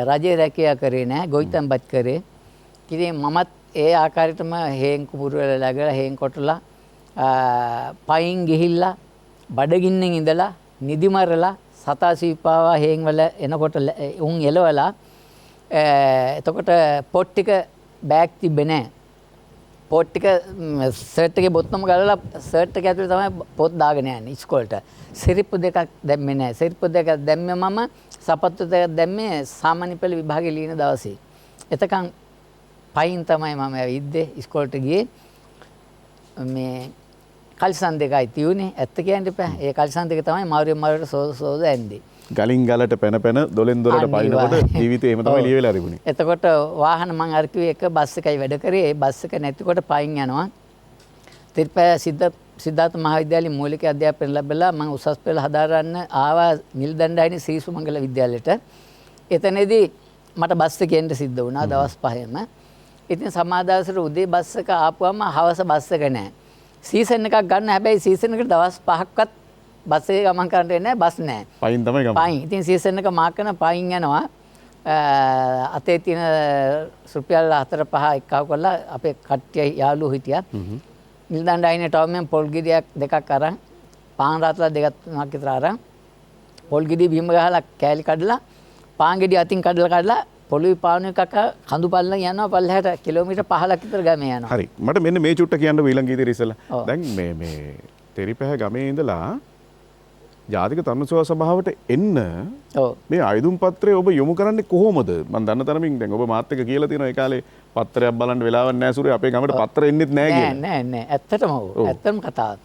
රජයේ රැකියාව කරේ නැහැ. ගොවිතැන්පත් කරේ. ඉතින් මමත් ඒ ආකාරයටම හේන් කුඹුරු වල läගලා හේන් කොටලා පයින් ගිහිල්ලා බඩගින්නෙන් ඉඳලා නිදි මරලා සතා සීපාවා හේන් වල එනකොට උන් එලවලා එතකොට පොත් ටික බෑග් තිබ්බේ නැහැ. පොත් ටික සර්ට් එකේ බොත්තම ගලලා සර්ට් එක ඇතුලේ තමයි පොත් දාගෙන යන්නේ ඉස්කෝලේට. සිරිප්පු දෙකක් දැම්මේ නැහැ. සිරිප්පු දෙකක් දැම්මේ මම සපත්තු දෙකක් දැම්මේ සාමාන්‍ය පෙළ විභාගේ ලියන දවසේ. එතකන් පයින් තමයි මම ඇවිද්දේ ඉස්කෝලේට ගියේ. මේ කල්සන් දෙකයි තියුනේ. ඇත්ත කියන්න එපා. ඒ කල්සන් දෙක තමයි මාරුවෙන් මාරුවට සෝද ඇන්දේ. ගලින් ගලට පැන දොලෙන් දොලට පයින්නකොට ජීවිතේ එහෙම තමයි ලියවිලා තිබුණේ. එතකොට වාහන මං අර කිව්වේ එක බස් එකයි වැඩ කරේ. ඒ බස් එක නැතිකොට පයින් යනවා. තිරුපය සිද්ධාර්ථ මහාවිද්‍යාලයේ මූලික අධ්‍යාපනය ලැබලා මම උසස් පෙළ හදාරන්න ආවා නිල්දණ්ඩායනේ ශ්‍රී සුමංගල විද්‍යාලයට. එතනදී මට බස් එකේ එන්න සිද්ධ වුණා දවස් 5ෙම. ඉතින් සමාදාසර උදේ බස් එක ආපුවම හවස බස් එක නැහැ. සීසන් එකක් ගන්න හැබැයි සීසන් එකට දවස් 5ක්වත් බස් එකේ ගමන් කරන්න වෙන්නේ නැහැ බස් නැහැ. පයින් තමයි ගමන්. පයින්. ඉතින් සීසන් එක මාක් කරන පයින් යනවා. අතේ තියෙන රුපියල් 4-5 එක්කව කරලා අපේ කට්ටිය යාළුවෝ හිටියා. නිල්දණ්ඩායනේ ටවුමෙන් පොල් ගෙඩියක් දෙකක් අරන් පාන් රාත්‍රා දෙකක් තුනක් විතර අරන් පොල් ගෙඩිය බිම ගහලා කෑලි කඩලා පාන් ගෙඩිය අතින් කඩලා පොළොවේ පාන එකක කඳු පල්ලෙන් යනවා පල්ලෙහාට කිලෝමීටර් 15ක් විතර ගමේ යනවා. හරි. මට මෙන්න මේ චුට්ට කියන්න ඊළඟ ගීතේ ඉස්සෙල්ලා. දැන් මේ තෙරිපැහැ ගමේ ඉඳලා ජාතික තරුණ සේවා සභාවට එන්න මේ ආයුධම් පත්‍රය ඔබ යොමු කරන්නේ කොහොමද? මම දන්න තරමින් දැන් ඔබ මාත් එක්ක කියලා තියෙනවා ඒ කාලේ පත්‍රයක් බලන්න වෙලාවක් නැහැ සුරේ අපේ ගමට පත්‍ර එන්නෙත් නැහැ කියලා. නෑ ඇත්තටම ඇත්තම කතාව.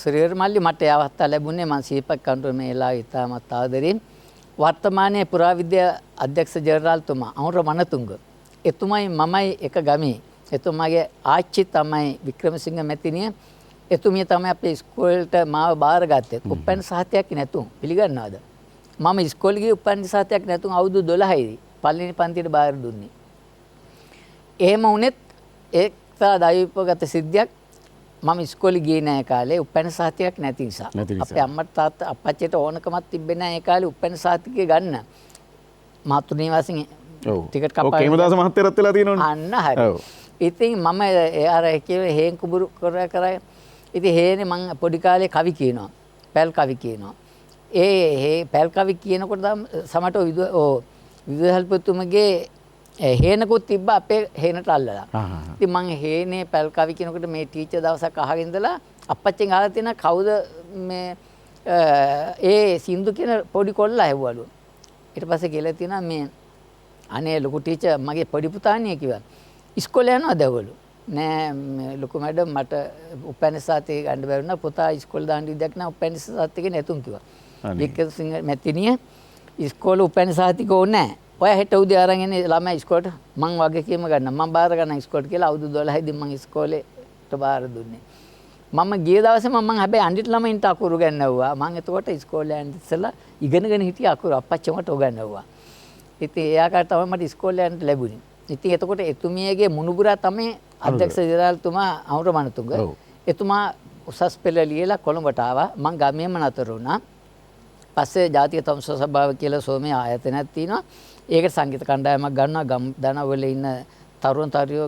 සුරියර් මල්ලි මට ඒ අවස්ථාව ලැබුණේ මම සීපක් කන්ට්‍රෝල් මේලා ඉතාමත් ආදරෙන් වර්තමානයේ පුරාවිද්‍යා අධ්‍යක්ෂ ජනරාල්තුමා අනුර මනතුංග එතුමයි මමයි එක ගමේ. එතුමාගේ ආච්චි තමයි වික්‍රමසිංහ මැතිණිය. එතුමිය තමයි අපේ ඉස්කෝලේට මාව බාරගත්තේ. උපැන්න සහතියක් නැතුම් පිළිගන්නවද? මම ඉස්කෝලේ ගියේ උපැන්න සහතියක් නැතුම් අවුරුදු 12යි. පළවෙනි පන්තියට බාර දුන්නේ. එහෙම වුණෙත් ඒ එක්තරා දෛවෝපගත සිද්ධියක් මම ඉස්කෝලේ ගියේ නැහැ කාලේ උපැන්න සහතිකයක් නැති නිසා. අපේ අම්මට තාත්තා අප්පච්චිට ඕනකමක් තිබ්බේ නැහැ ඒ කාලේ උපැන්න සහතිකය ගන්න. මාතෘ නිවාසින් ටිකට් කපා කේමදාස මහත්තයරත් වෙලා තියෙනවනේ. අන්න හරි. ඉතින් මම අර කියලා හේන් කුඹුරු කරා ඉතින් හේනේ මං පොඩි කාලේ කවි කියනවා. පැල් කවි කියනවා. ඒ පැල් කවි කියනකොට සමට විදුහල්පතිතුමගේ හේනකුත් තිබ්බා අපේ හේනට අල්ලලා. ඉතින් මං හේනේ පැල් කවි කියනකොට මේ ටීචර් දවසක් අහගෙන ඉඳලා අප්පච්චින් අහලා තියෙන කවුද මේ ඒ සින්දු කියන පොඩි කොල්ලා ඇහුවලු. ඊට පස්සේ කියලා තියෙනවා මේ අනේ ලොකු ටීචර් මගේ පොඩි පුතාණිය කිව්වා. ඉස්කෝලේ යනවාද ඇහුවලු. නෑ ලොකු මැඩම් මට උපැන්න සාතික ගන්න බැරි වුණා පුතා ඉස්කෝලේ දාන්න ඉඩක් නෑ උපැන්න සාතික නැතුම් කිව්වා. වික්‍රමසිංහ මැතිණිය ඉස්කෝලේ උපැන්න සාතික ඕනේ නෑ. ඔයා හෙට උදේ අරන් එන්නේ ළමයි ඉස්කෝලේට මං වගේ කීම ගන්න මං බාර ගන්න ඉස්කෝලේට කියලා අවුරුදු 12 දී මං ඉස්කෝලේට බාර දුන්නේ. මම ගිය දවසේ මම හැබැයි අඬිට ළමයින්ට අකුරු ගන්නවුවා. මං එතකොට ඉස්කෝලේ යන්න ඉස්සෙල්ලා ඉගෙනගෙන හිටිය අකුරු අප්පච්චි මට උගන්වුවා. ඉතින් එයාකට තමයි මට ඉස්කෝලේ යන්න ලැබුණේ. ඉතින් එතකොට එතුමියගේ මුණුබුරා තමයි අධ්‍යක්ෂ ජනරාල්තුමා අමුර මනතුංග. එතුමා උසස් පෙළ ලියලා කොළඹට ආවා. මං ගමේම නතර වුණා. පස්සේ ජාතික තමුසෝ සභාව කියලා සෝමේ ආයතනයක් තියෙනවා. ඒකට සංගීත කණ්ඩායමක් ගන්නවා ගම් දනවල ඉන්න තරුණ තරුණියෝ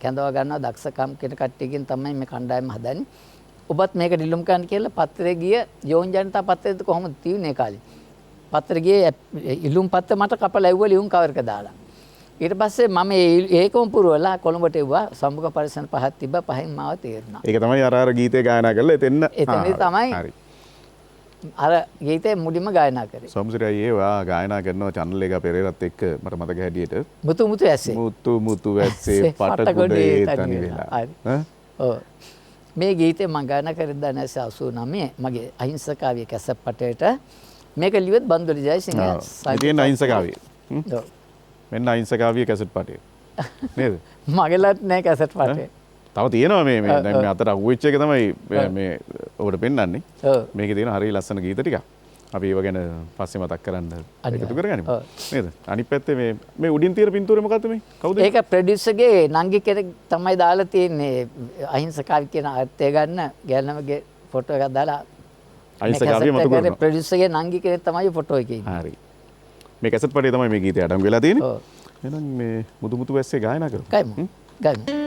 කැඳව ගන්නවා දක්ෂකම් කියන කට්ටියකින් තමයි මේ කණ්ඩායම හදන්නේ. ඔබත් මේක ඩිලුම් කරන්න කියලා පත්‍රේ ගිය යෝන් ජනතා පත්‍රයේද කොහොමද තියුනේ කාලේ. පත්‍රේ ගියේ ඉලුම් පත්‍ර මට කපලා ඇව්වා ලියුම් කවරක දාලා. ඊට පස්සේ මම ඒකම පුරවලා කොළඹට එව්වා සම්මුඛ පරිසර පහක් තිබ්බා පහෙන් මාව තේරුණා. ඒක තමයි අර ගීතේ ගායනා කරලා එතෙන්න. එතනදී තමයි අර ගීතේ මුලින්ම ගායනා කරේ. සොම්සිරයි ඒවා ගායනා කරනවා චැනල් එක පෙරේරත් එක්ක මට මතක හැටියට. මුතු මුතු ඇස්සේ. මුතු මුතු ඇස්සේ පටකොඩේ තනි වෙලා. ඔව්. මේ ගීතේ මම ගායනා කරේ 1989 මගේ අහිංසකාවිය කැසට් පටේට මේක ලිව්වෙත් බන්දුලි ජයසිංහ. ඉතින් අහිංසකාවිය. ඔව්. මෙන්න අහිංසකාවිය කැසට් පටේ. නේද? මගලත් නෑ කැසට් පටේ. තව තියෙනවා මේ දැන් මේ අතට අහුවෙච්ච එක තමයි මේ ඔබට පෙන්වන්නේ. මේකේ තියෙන හරිය ලස්සන ගීත ටිකක්. අපි ඒව ගැන පස්සේ මතක් කරන්න එකතු කරගනිමු. නේද? අනිත් පැත්තේ මේ උඩින් තියෙන පින්තූරේ මොකද්ද මේ? කවුද? ඒක ප්‍රොඩියුසර්ගේ නංගි කෙනෙක් තමයි දාලා තියෙන්නේ. අහිංසකාවි කියන අර්ථය ගන්න ගැලනමගේ ෆොටෝ එකක් දාලා අහිංසකාවිය මතු කරනවා. ප්‍රොඩියුසර්ගේ නංගි කෙනෙක් තමයි ෆොටෝ එකේ ඉන්නේ. හරි. මේ කැසට් පටේ තමයි මේ ගීතය අඩංගු වෙලා තියෙන්නේ. එහෙනම් මේ මුදු මුතු වැස්සේ ගායනා කරමු. ගමු. ගමු.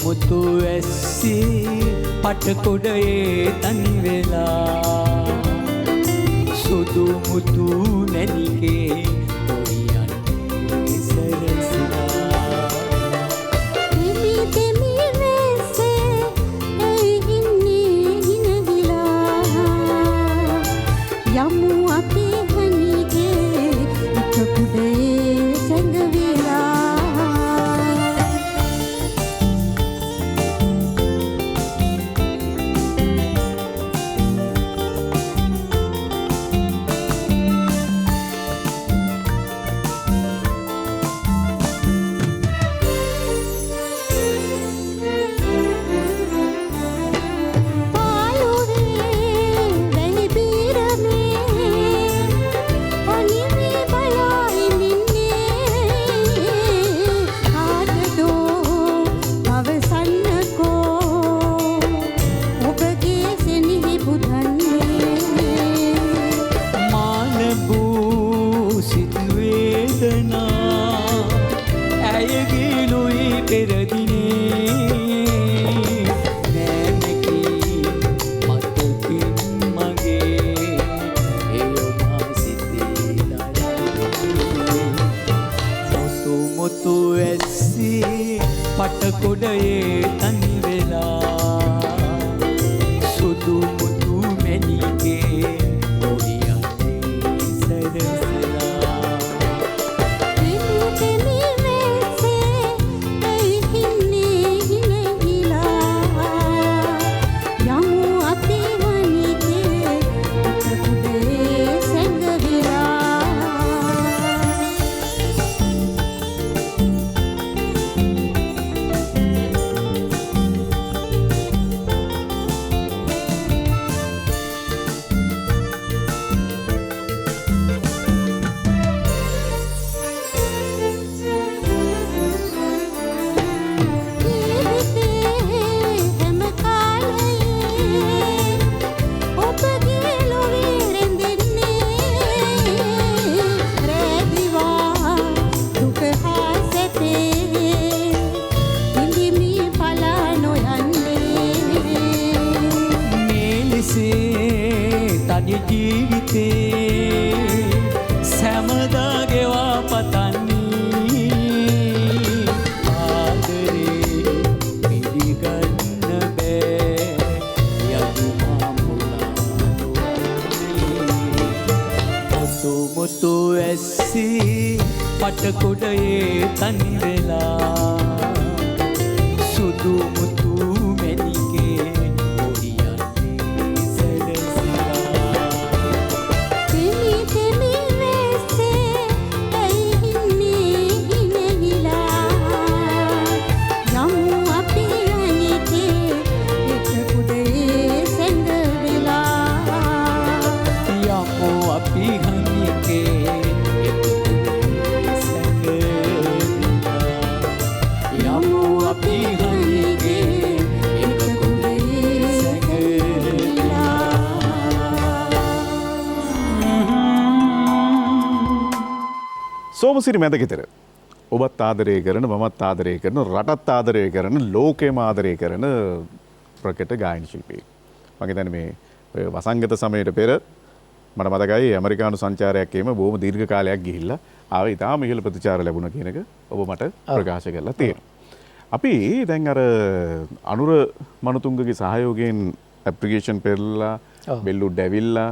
මුතු ඇස්සේ පටකොඩේ තනි වෙලා සුදු මුතු මැණිකේ ඔයන්නේ සරසලා දෙමි දෙමි රැසේ ඇයි ඉන්නේ හිනගිලා යමු අපේ හනිගේ පටකොඩේ සැඟවිලා පටකොඩේ තනි වෙලා සුදු මුතු මැණිකේ ඔයන්නේ සරසලා දෙමි දෙමි රැසේ ඇයි ඉන්නේ හිනගිලා යමු අපේ හනිගේ පටකොඩේ සැඟවිලා කොටේ තනි වෙලා සුදු මුතු මෙලිගේ ඔහියන්නේ සැලසිලා තෙමි තෙමි වෙස්සේ ඇයි හින්නේ හිනෙහිලා යමු අපි අනිකේ එක කුඩේ සැඟවිලා යමු අපි හනිකේ යමු අපි හනිකේ එක කුඩේ සැඟවිලා සෝමසිරි මැදගෙතර ඔබත් ආදරය කරන මමත් ආදරය කරන රටත් ආදරය කරන ලෝකෙම ආදරය කරන ප්‍රකට ගායන ශිල්පී. මගේ දැන මේ වසංගත සමයට පෙර මට මතකයි ඇමරිකානු සංචාරයක්කේම බොහොම දීර්ඝ කාලයක් ගිහිල්ලා ආවේ ඉතාම ඉහළ ප්‍රතිචාර ලැබුණා කියන එක ඔබ මට ප්‍රකාශ කරලා තියෙනවා. අපි දැන් අර අනුර මනුතුංගගේ සහයෝගයෙන් ඇප්ලිකේෂන් පෙරලා බෙල්ලුඩ් ඇවිල්ලා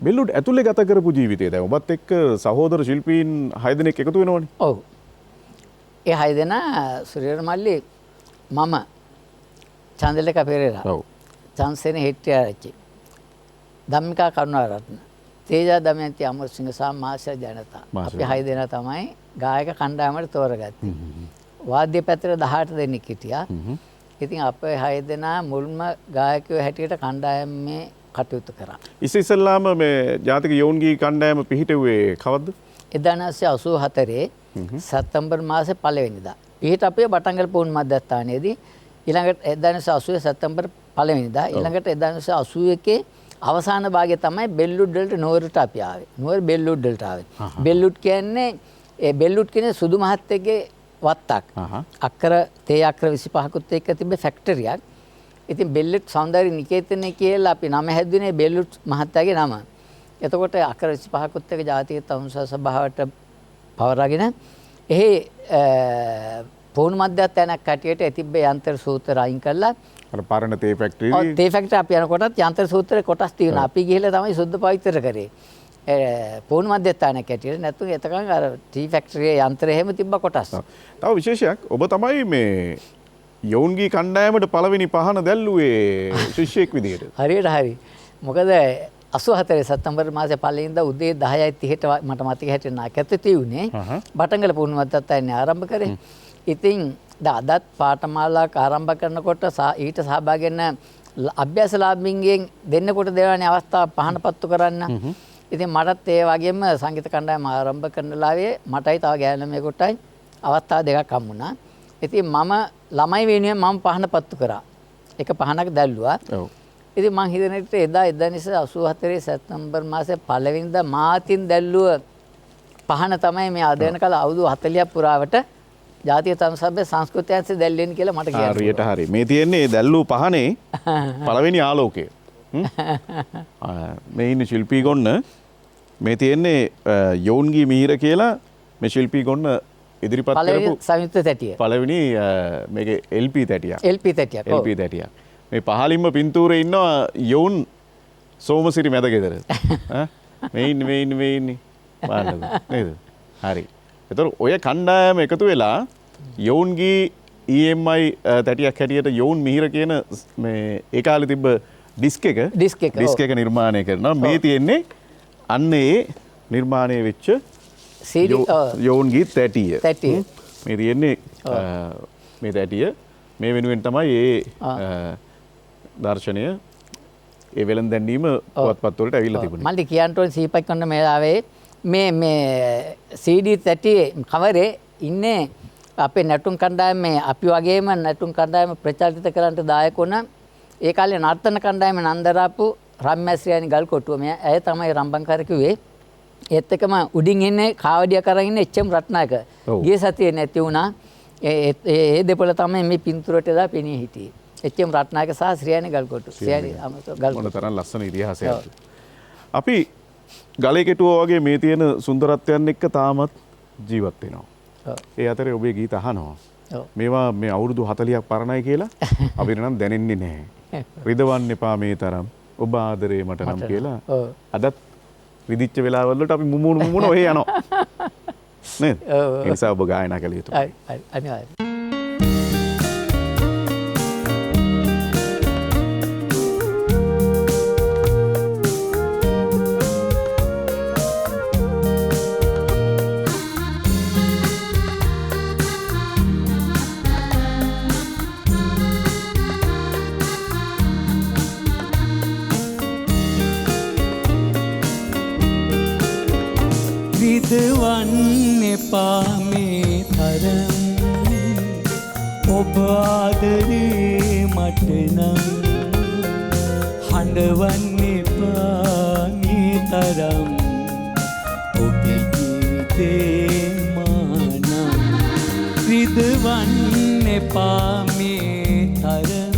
බෙල්ලුඩ් ඇතුලේ ගත කරපු ජීවිතය දැන් ඔබත් එක්ක සහෝදර ශිල්පීන් 6 දෙනෙක් එකතු වෙනවනේ. ඔව්. ඒ 6 දෙනා සුරියර මල්ලි මම චන්දලක පෙරේරා. ඔව්. චන්සේන හෙට්ටිආරච්චි. ධම්මිකා කරුණාරත්න. තේජා දමයන්ති අමරසිංහ සහ මාෂා ජනතා. අපි 6 දෙනා තමයි ගායක කණ්ඩායමට තෝරගත්තේ. වාද්‍ය පැත්තට 18 දෙනෙක් හිටියා. ඉතින් අපේ 6 දෙනා මුල්ම ගායකයෝ හැටියට කණ්ඩායමේ කටයුතු කරා. ඉස්සෙල්ලාම මේ ජාතික යෝන්ගී කණ්ඩායම පිහිටුවේ කවද්ද? 1984 සැප්තැම්බර් මාසේ 1 වෙනිදා. පිහිට අපේ බටංගල් පුහුණු මධ්‍යස්ථානයේදී ඊළඟට 1980 සැප්තැම්බර් 1 වෙනිදා ඊළඟට 1981 අවසාන භාගයේ තමයි බෙල්ලුඩ් වලට නුවරට අපි ආවේ. නුවර බෙල්ලුඩ් වලට ආවේ. බෙල්ලුඩ් කියන්නේ ඒ බෙල්ලුඩ් කියන්නේ සුදු මහත්තයගේ වත්තක්. අක්කර තේ අක්කර 25කුත් එක්ක තිබ්බ ෆැක්ටරියක්. ඉතින් බෙල්ලුඩ් සෞන්දර්ය නිකේතනය කියලා අපි නම හැදුවේ බෙල්ලුඩ් මහත්තයාගේ නම. එතකොට අක්කර 25කුත් එක්ක ජාතික තමුන්සා සභාවට පවරාගෙන එහි පුහුණු මධ්‍යස්ථානයක් කටියට තිබ්බ යන්ත්‍ර සූත්‍ර අයින් කළා. අර පරණ තේ ෆැක්ටරි තේ ෆැක්ටරි අපි යනකොටත් යන්ත්‍ර සූත්‍රේ කොටස් තියෙනවා. අපි ගිහිල්ලා තමයි සුද්ධ පවිත්‍ර කරේ. පුහුණු මධ්‍යස්ථානයක් කටියට නැත්නම් එතකන් අර ටී ෆැක්ටරියේ යන්ත්‍රය එහෙම තිබ්බ කොටස්. තව විශේෂයක් ඔබ තමයි මේ යෝන්ගී කණ්ඩායමට පළවෙනි පහන දැල්ලුවේ ශිෂ්‍යයෙක් විදිහට. හරියට හරි. මොකද 84 සැප්තැම්බර් මාසේ 1 වෙනිදා උදේ 10:30ට මට මතක හැටියට නාකැත්තේ වුණේ. බටංගල පුහුණු මධ්‍යස්ථානයේ ආරම්භ කරේ. ඉතින් අදත් පාඨමාලාවක් ආරම්භ කරනකොට ඊට සහභාගී වෙන අභ්‍යාසලාභීන්ගෙන් දෙන්නෙකුට දෙවන්නේ අවස්ථාව පහනපත්තු කරන්න. ඉතින් මටත් ඒ වගේම සංගීත කණ්ඩායම ආරම්භ කරන ලාවේ මටයි තව ගෑනු ළමයෙකුටයි අවස්ථා දෙකක් හම්බුණා. ඉතින් මම ළමයි වෙනුවෙන් මම පහනපත්තු කරා. එක පහනක් දැල්ලුවා. ඔව්. ඉතින් මං හිතන විට එදා 1984 සැප්තැම්බර් මාසේ 1 වෙනිදා මාතින් දැල්ලුව පහන තමයි මේ අද වෙනකල් අවුරුදු 40ක් පුරාවට ජාතික තරුණ සංස්කෘතියන්සේ දැල්වෙන්නේ කියලා මට කියන්න. හරියට හරි. මේ තියෙන්නේ දැල්ලු පහනේ පළවෙනි ආලෝකය. මේ ඉන්නේ ශිල්පී ගොන්න මේ තියෙන්නේ යෝන්ගී මිහිර කියලා මේ ශිල්පී ගොන්න ඉදිරිපත් කරපු සංයුක්ත තැටිය. පළවෙනි මේකේ LP තැටියක්. LP තැටියක්. LP තැටියක්. මේ පහලින්ම පින්තූරේ ඉන්නවා යෝන් සෝමසිරි මැදගෙදර. මේ ඉන්නේ බලන්න නේද? හරි. එතකොට ඔය කණ්ඩායම එකතු වෙලා යෝන්ගී EMI තැටියක් හැටියට යෝන් මිහිර කියන මේ ඒ කාලේ තිබ්බ ඩිස්ක් එක නිර්මාණය කරනවා. මේ තියෙන්නේ අන්න ඒ නිර්මාණය වෙච්ච යෝන්ගී තැටිය. මේ තියෙන්නේ මේ තැටිය මේ වෙනුවෙන් තමයි ඒ දර්ශනය ඒ වෙලෙන් දැන්වීම පුවත්පත් වලට ඇවිල්ලා තිබුණේ. මල්ලි කියන්න ඕනේ සීපත් කරන මේලාවේ මේ CD තැටියේ කවරේ ඉන්නේ අපේ නැටුම් කණ්ඩායමේ අපි වගේම නැටුම් කණ්ඩායම ප්‍රචාරිත කරන්නට දායක වුණ ඒ කාලේ නර්තන කණ්ඩායම නන්දරාපු රම්‍යශ්‍රියානි ගල්කොටුව මේ ඇය තමයි රම්බන්කාර කිව්වේ. ඒත් එකම උඩින් ඉන්නේ කාවඩිය කරන් ඉන්නේ එච්.එම්. රත්නායක. ගිය සතියේ නැති වුණා. ඒ දෙපළ තමයි මේ පින්තූරයට දා පෙනී හිටියේ. එච්.එම්. රත්නායක සහ ශ්‍රියානි ගල්කොටුව. ශ්‍රියානි ගල්කොටුව. මොන තරම් ලස්සන ඉතිහාසයක්ද. අපි ගලේ කෙටුව වගේ මේ තියෙන සුන්දරත්වයන් එක්ක තාමත් ජීවත් වෙනවා. ඒ අතරේ ඔබේ ගීත අහනවා. මේවා මේ අවුරුදු 40ක් පරණයි කියලා අපිට නම් දැනෙන්නේ නැහැ. රිදවන්න එපා මේ තරම් ඔබ ආදරේ මට නම් කියලා. අදත් විදිච්ච වෙලාවල් වලට අපි මුමුණු ඔහෙ යනවා. නේද? ඔව්. ඒ නිසා ඔබ ගායනා කළ යුතුයි. හරි අනිවාර්යයෙන්. විදවන්න එපා මේ තරම් ඔබ ආදරේ මට නම් හඬවන්න එපා මේ තරම් ඔබේ ගීතේ මානම් විදවන්න එපා මේ තරම්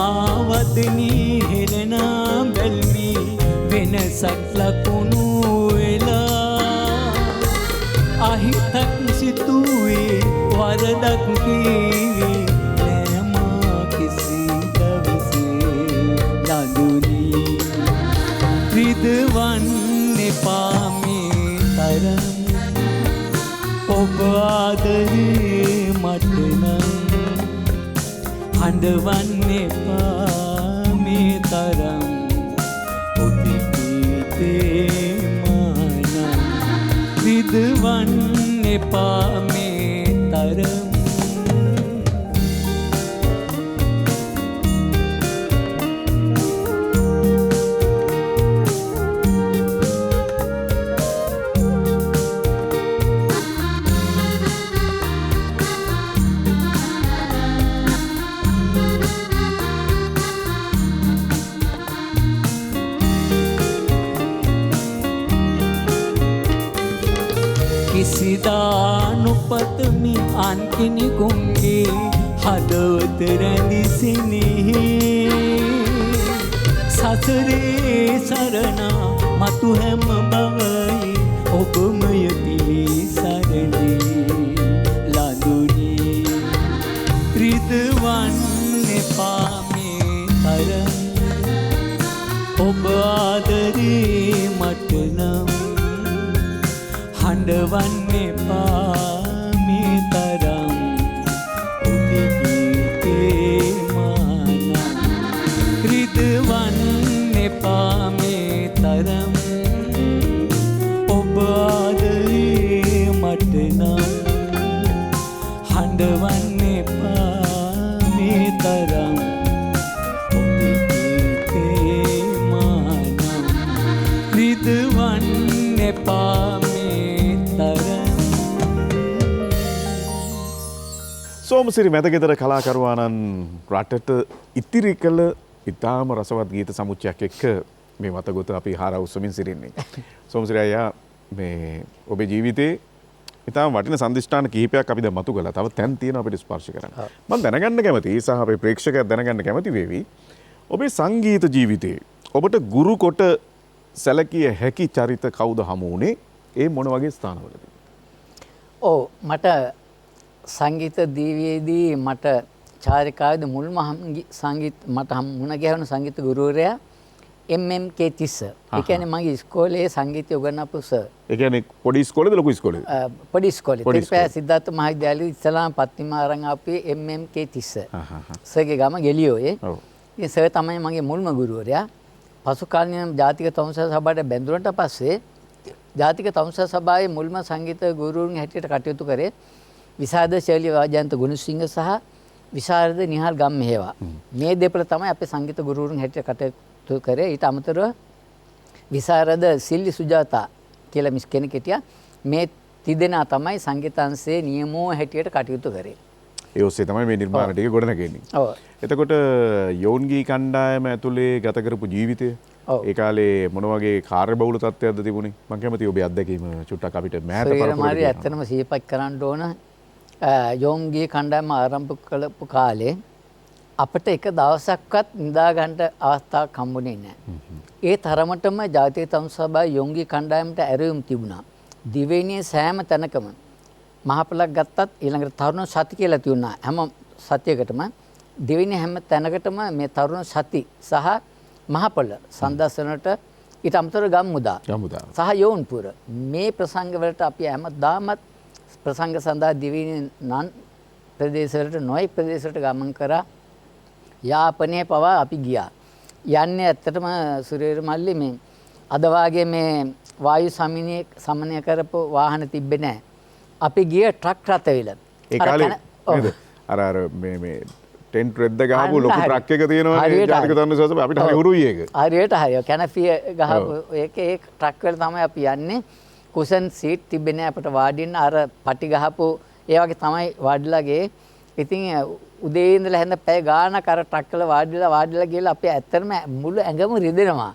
තොටනාවදනී හෙරනා බැල්මි වෙනසක් ලකුණු වෙලා අහිතක් සිතුවේ වරදක් කීවේ නෑමා කිසි දවසේ ලඳුනී රිදවන්න එපා මේ තරම් ඔබ ආදරේ මට නම් හඬවන්න එපා මේ තරම් ඔබේ ගීතේ මානම් විදවන්න එපා මේ තරම් කිසිදා නොපතමි අන් කෙනෙකුන්ගේ හදවත රැඳිසිනෙහි සසරේ සරණා මතු හැම බවයි ඔබමය පිළිසරණේ ලඳුනී රිදවන්න එපා මේ තරම් ඔබ ආදරේ මට නම් හඬවන්න එපා මේ තරම් ඔබේ ගීතේ මානම් රිදවන්න එපා මේ තරම් ඔබ ආදරේ මට නම් හඬවන්න එපා මේ තරම් ඔබේ ගීතේ මානම් රිදවන්න එපා සෝමසිරි මැදගෙදර කලාකරුවාණන් රටට ඉතිරි කළ ඉතාම රසවත් ගීත සමුච්චයක් එක්ක මේ වතගොත අපි හාරා උස්සමින් සිරින්නේ. සෝමසිරි අයියා මේ ඔබේ ජීවිතේ ඉතාම වටින සම්දිස්ථාන කිහිපයක් අපි දැන් මතු කළා. තව තැන් තියෙනවා අපිට ස්පර්ශ කරන්න. මම දැනගන්න කැමතියි සහ අපේ ප්‍රේක්ෂකයන් දැනගන්න කැමති වේවි. ඔබේ සංගීත ජීවිතේ ඔබට ගුරු කොට සැලකිය හැකි චරිත කවුද හමු වුණේ? ඒ මොන වගේ ස්ථානවලද? ඔව් මට සංගීත දීවියේදී මට චාරිකාවේදී මුල්ම සංගීත මට මුණ ගැහුණු සංගීත ගුරුවරයා එම්.එම්.කේ තිස්ස. ඒ කියන්නේ මගේ ඉස්කෝලේ සංගීතය උගන්වපු සර්. ඒ කියන්නේ පොඩි ඉස්කෝලේද ලොකු ඉස්කෝලේද? පොඩි ඉස්කෝලේ. තිරිපෑ සිද්ධාර්ථ මහවිද්‍යාලයේ ඉස්ලාම් පත්තිම අරන් ආපේ එම්.එම්.කේ තිස්ස. සර්ගේ ගම ගෙලියෝයේ. ඔව්. ඉතින් සර් තමයි මගේ මුල්ම ගුරුවරයා. පසු කාලීන ජාතික තමුසල් සභාවට බැඳුනට පස්සේ ජාතික තමුසල් සභාවේ මුල්ම සංගීත ගුරුවරුන් හැටියට කටයුතු කරේ විසාරද ශෛලිය වාජයන්ත ගුණසිංහ සහ විසාරද නිහාල් ගම්මෙහෙවා. මේ දෙපළ තමයි අපේ සංගීත ගුරුවරුන් හැටියට කටයුතු කරේ. ඊට අමතරව විසාරද සිල්ලි සුජාතා කියලා මිස් කෙනෙක් හිටියා. මේ තිදෙනා තමයි සංගීතංශයේ නියමෝ හැටියට කටයුතු කරේ. ඒ ඔස්සේ තමයි මේ නිර්මාණ ටික ගොඩනගන්නේ. ඔව්. එතකොට යෝන්ගී කණ්ඩායම ඇතුලේ ගත කරපු ජීවිතය ඒ කාලේ මොන වගේ කාර්යබහුල තත්ත්වයක්ද තිබුණේ? මම කැමතියි ඔබේ අත්දැකීම චුට්ටක් අපිට මෑත පරපුරට මාරි ඇත්තටම සිහිපත් කරන්න ඕන. යෝම්ගේ කණ්ඩායම ආරම්භ කළපු කාලේ අපිට එක දවසක්වත් නිදා ගන්න අවස්ථාවක් හම්බුනේ නැහැ. ඒ තරමටම ජාතික තරුණ සභාවේ යෝම්ගේ කණ්ඩායමට ඇරයුම් තිබුණා. දිවයිනේ සෑම තැනකම මහපොළක් ගත්තත් ඊළඟට තරුණ සති කියලා තියුණා. හැම සතියකටම දිවයිනේ හැම තැනකටම මේ තරුණ සති සහ මහපොළ සම්දර්ශනට ඊට අමතරව ගම්මුදා සහ යෝන්පුර මේ ප්‍රසංග වලට අපි හැමදාමත් ප්‍රසංග සඳහා දිවයිනේ නන් ප්‍රදේශවලට නොයි ප්‍රදේශවලට ගමන් කරා. යාපනයේ පවා අපි ගියා. යන්නේ ඇත්තටම සුරේර මල්ලි මේ අද වාගේ මේ වායු සමනය කරපු වාහන තිබ්බේ නැහැ. අපි ගිය ට්‍රක් රථවල. ඒ කාලේ නේද? අර මේ ටෙන්ට් රෙද්ද ගහපු ලොකු ට්‍රක් එක තියෙනවනේ ජාතික තරුණ සභාව අපිට හරි හුරුයි ඒක. හරියට හරිය. කැනෆිය ගහපු ඒ ට්‍රක් වල තමයි අපි යන්නේ. කුෂන් සීට් තිබෙන්නේ නැහැ අපිට වාඩි වෙන්න. අර පටි ගහපු ඒ වගේ තමයි වාඩිලාගේ. ඉතින් උදේ ඉඳලා හැන්ද පැය ගානක් අර ට්‍රක් වල වාඩිලා ගිහලා අපි ඇත්තටම මුළු ඇඟම රිදෙනවා.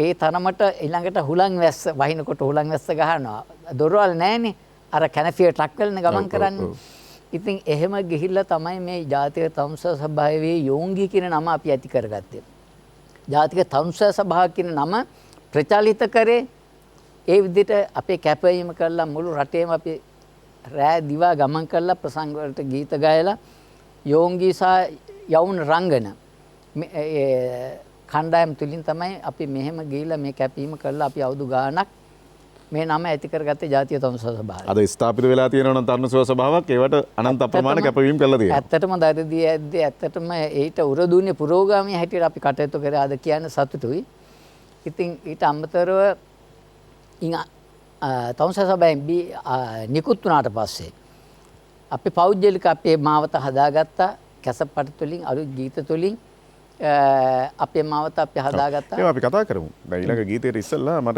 ඒ තරමට ඊළඟට හුලං වැස්ස වහිනකොට හුලං වැස්ස ගහනවා. දොරවල් නැහැනේ. අර කැනෆිය ට්‍රක් වලනේ ගමන් කරන්නේ. ඉතින් එහෙම ගිහිල්ලා තමයි මේ ජාතික තරුණ සභාවේ යෝංගී කියන නම අපි ඇති කරගත්තේ. ජාතික තරුණ සභාව කියන නම ප්‍රචලිත කරේ ඒ විදිහට අපේ කැපවීම කළා මුළු රටේම අපි රෑ දිවා ගමන් කරලා ප්‍රසංග වලට ගීත ගායලා යෝංගී සහ යවුන් රංගන කණ්ඩායම් තුලින් තමයි අපි මෙහෙම ගිහිල්ලා මේ කැපීම කළා. අපි අවුරුදු ගාණක් මේ නම ඇති කරගත්තේ ජාතික තරුණ සභාව. අද ස්ථාපිත වෙලා තියෙනවා නම් තරුණ සභාවක් ඒවට අනන්ත අප්‍රමාණ කැපවීම කළා තියෙනවා. ඇත්තටම දරදී ඇද්දේ ඇත්තටම ඊට උරදුන්නේ පුරෝගාමී හැටියට අපි කටයුතු කරේ. අද කියන්න සතුටුයි. ඉතින් ඊට අමතරව තරුණ සභාවෙන් නිකුත් වුණාට පස්සේ අපි පෞද්ගලික අපේ මාවත හදාගත්තා. කැසට් තුලින් අලුත් ගීත තුලින් අපේ මාවත අපි හදාගත්තා. ඒක අපි කතා කරමු. දැන් ඊළඟ ගීතයට ඉස්සෙල්ලා මම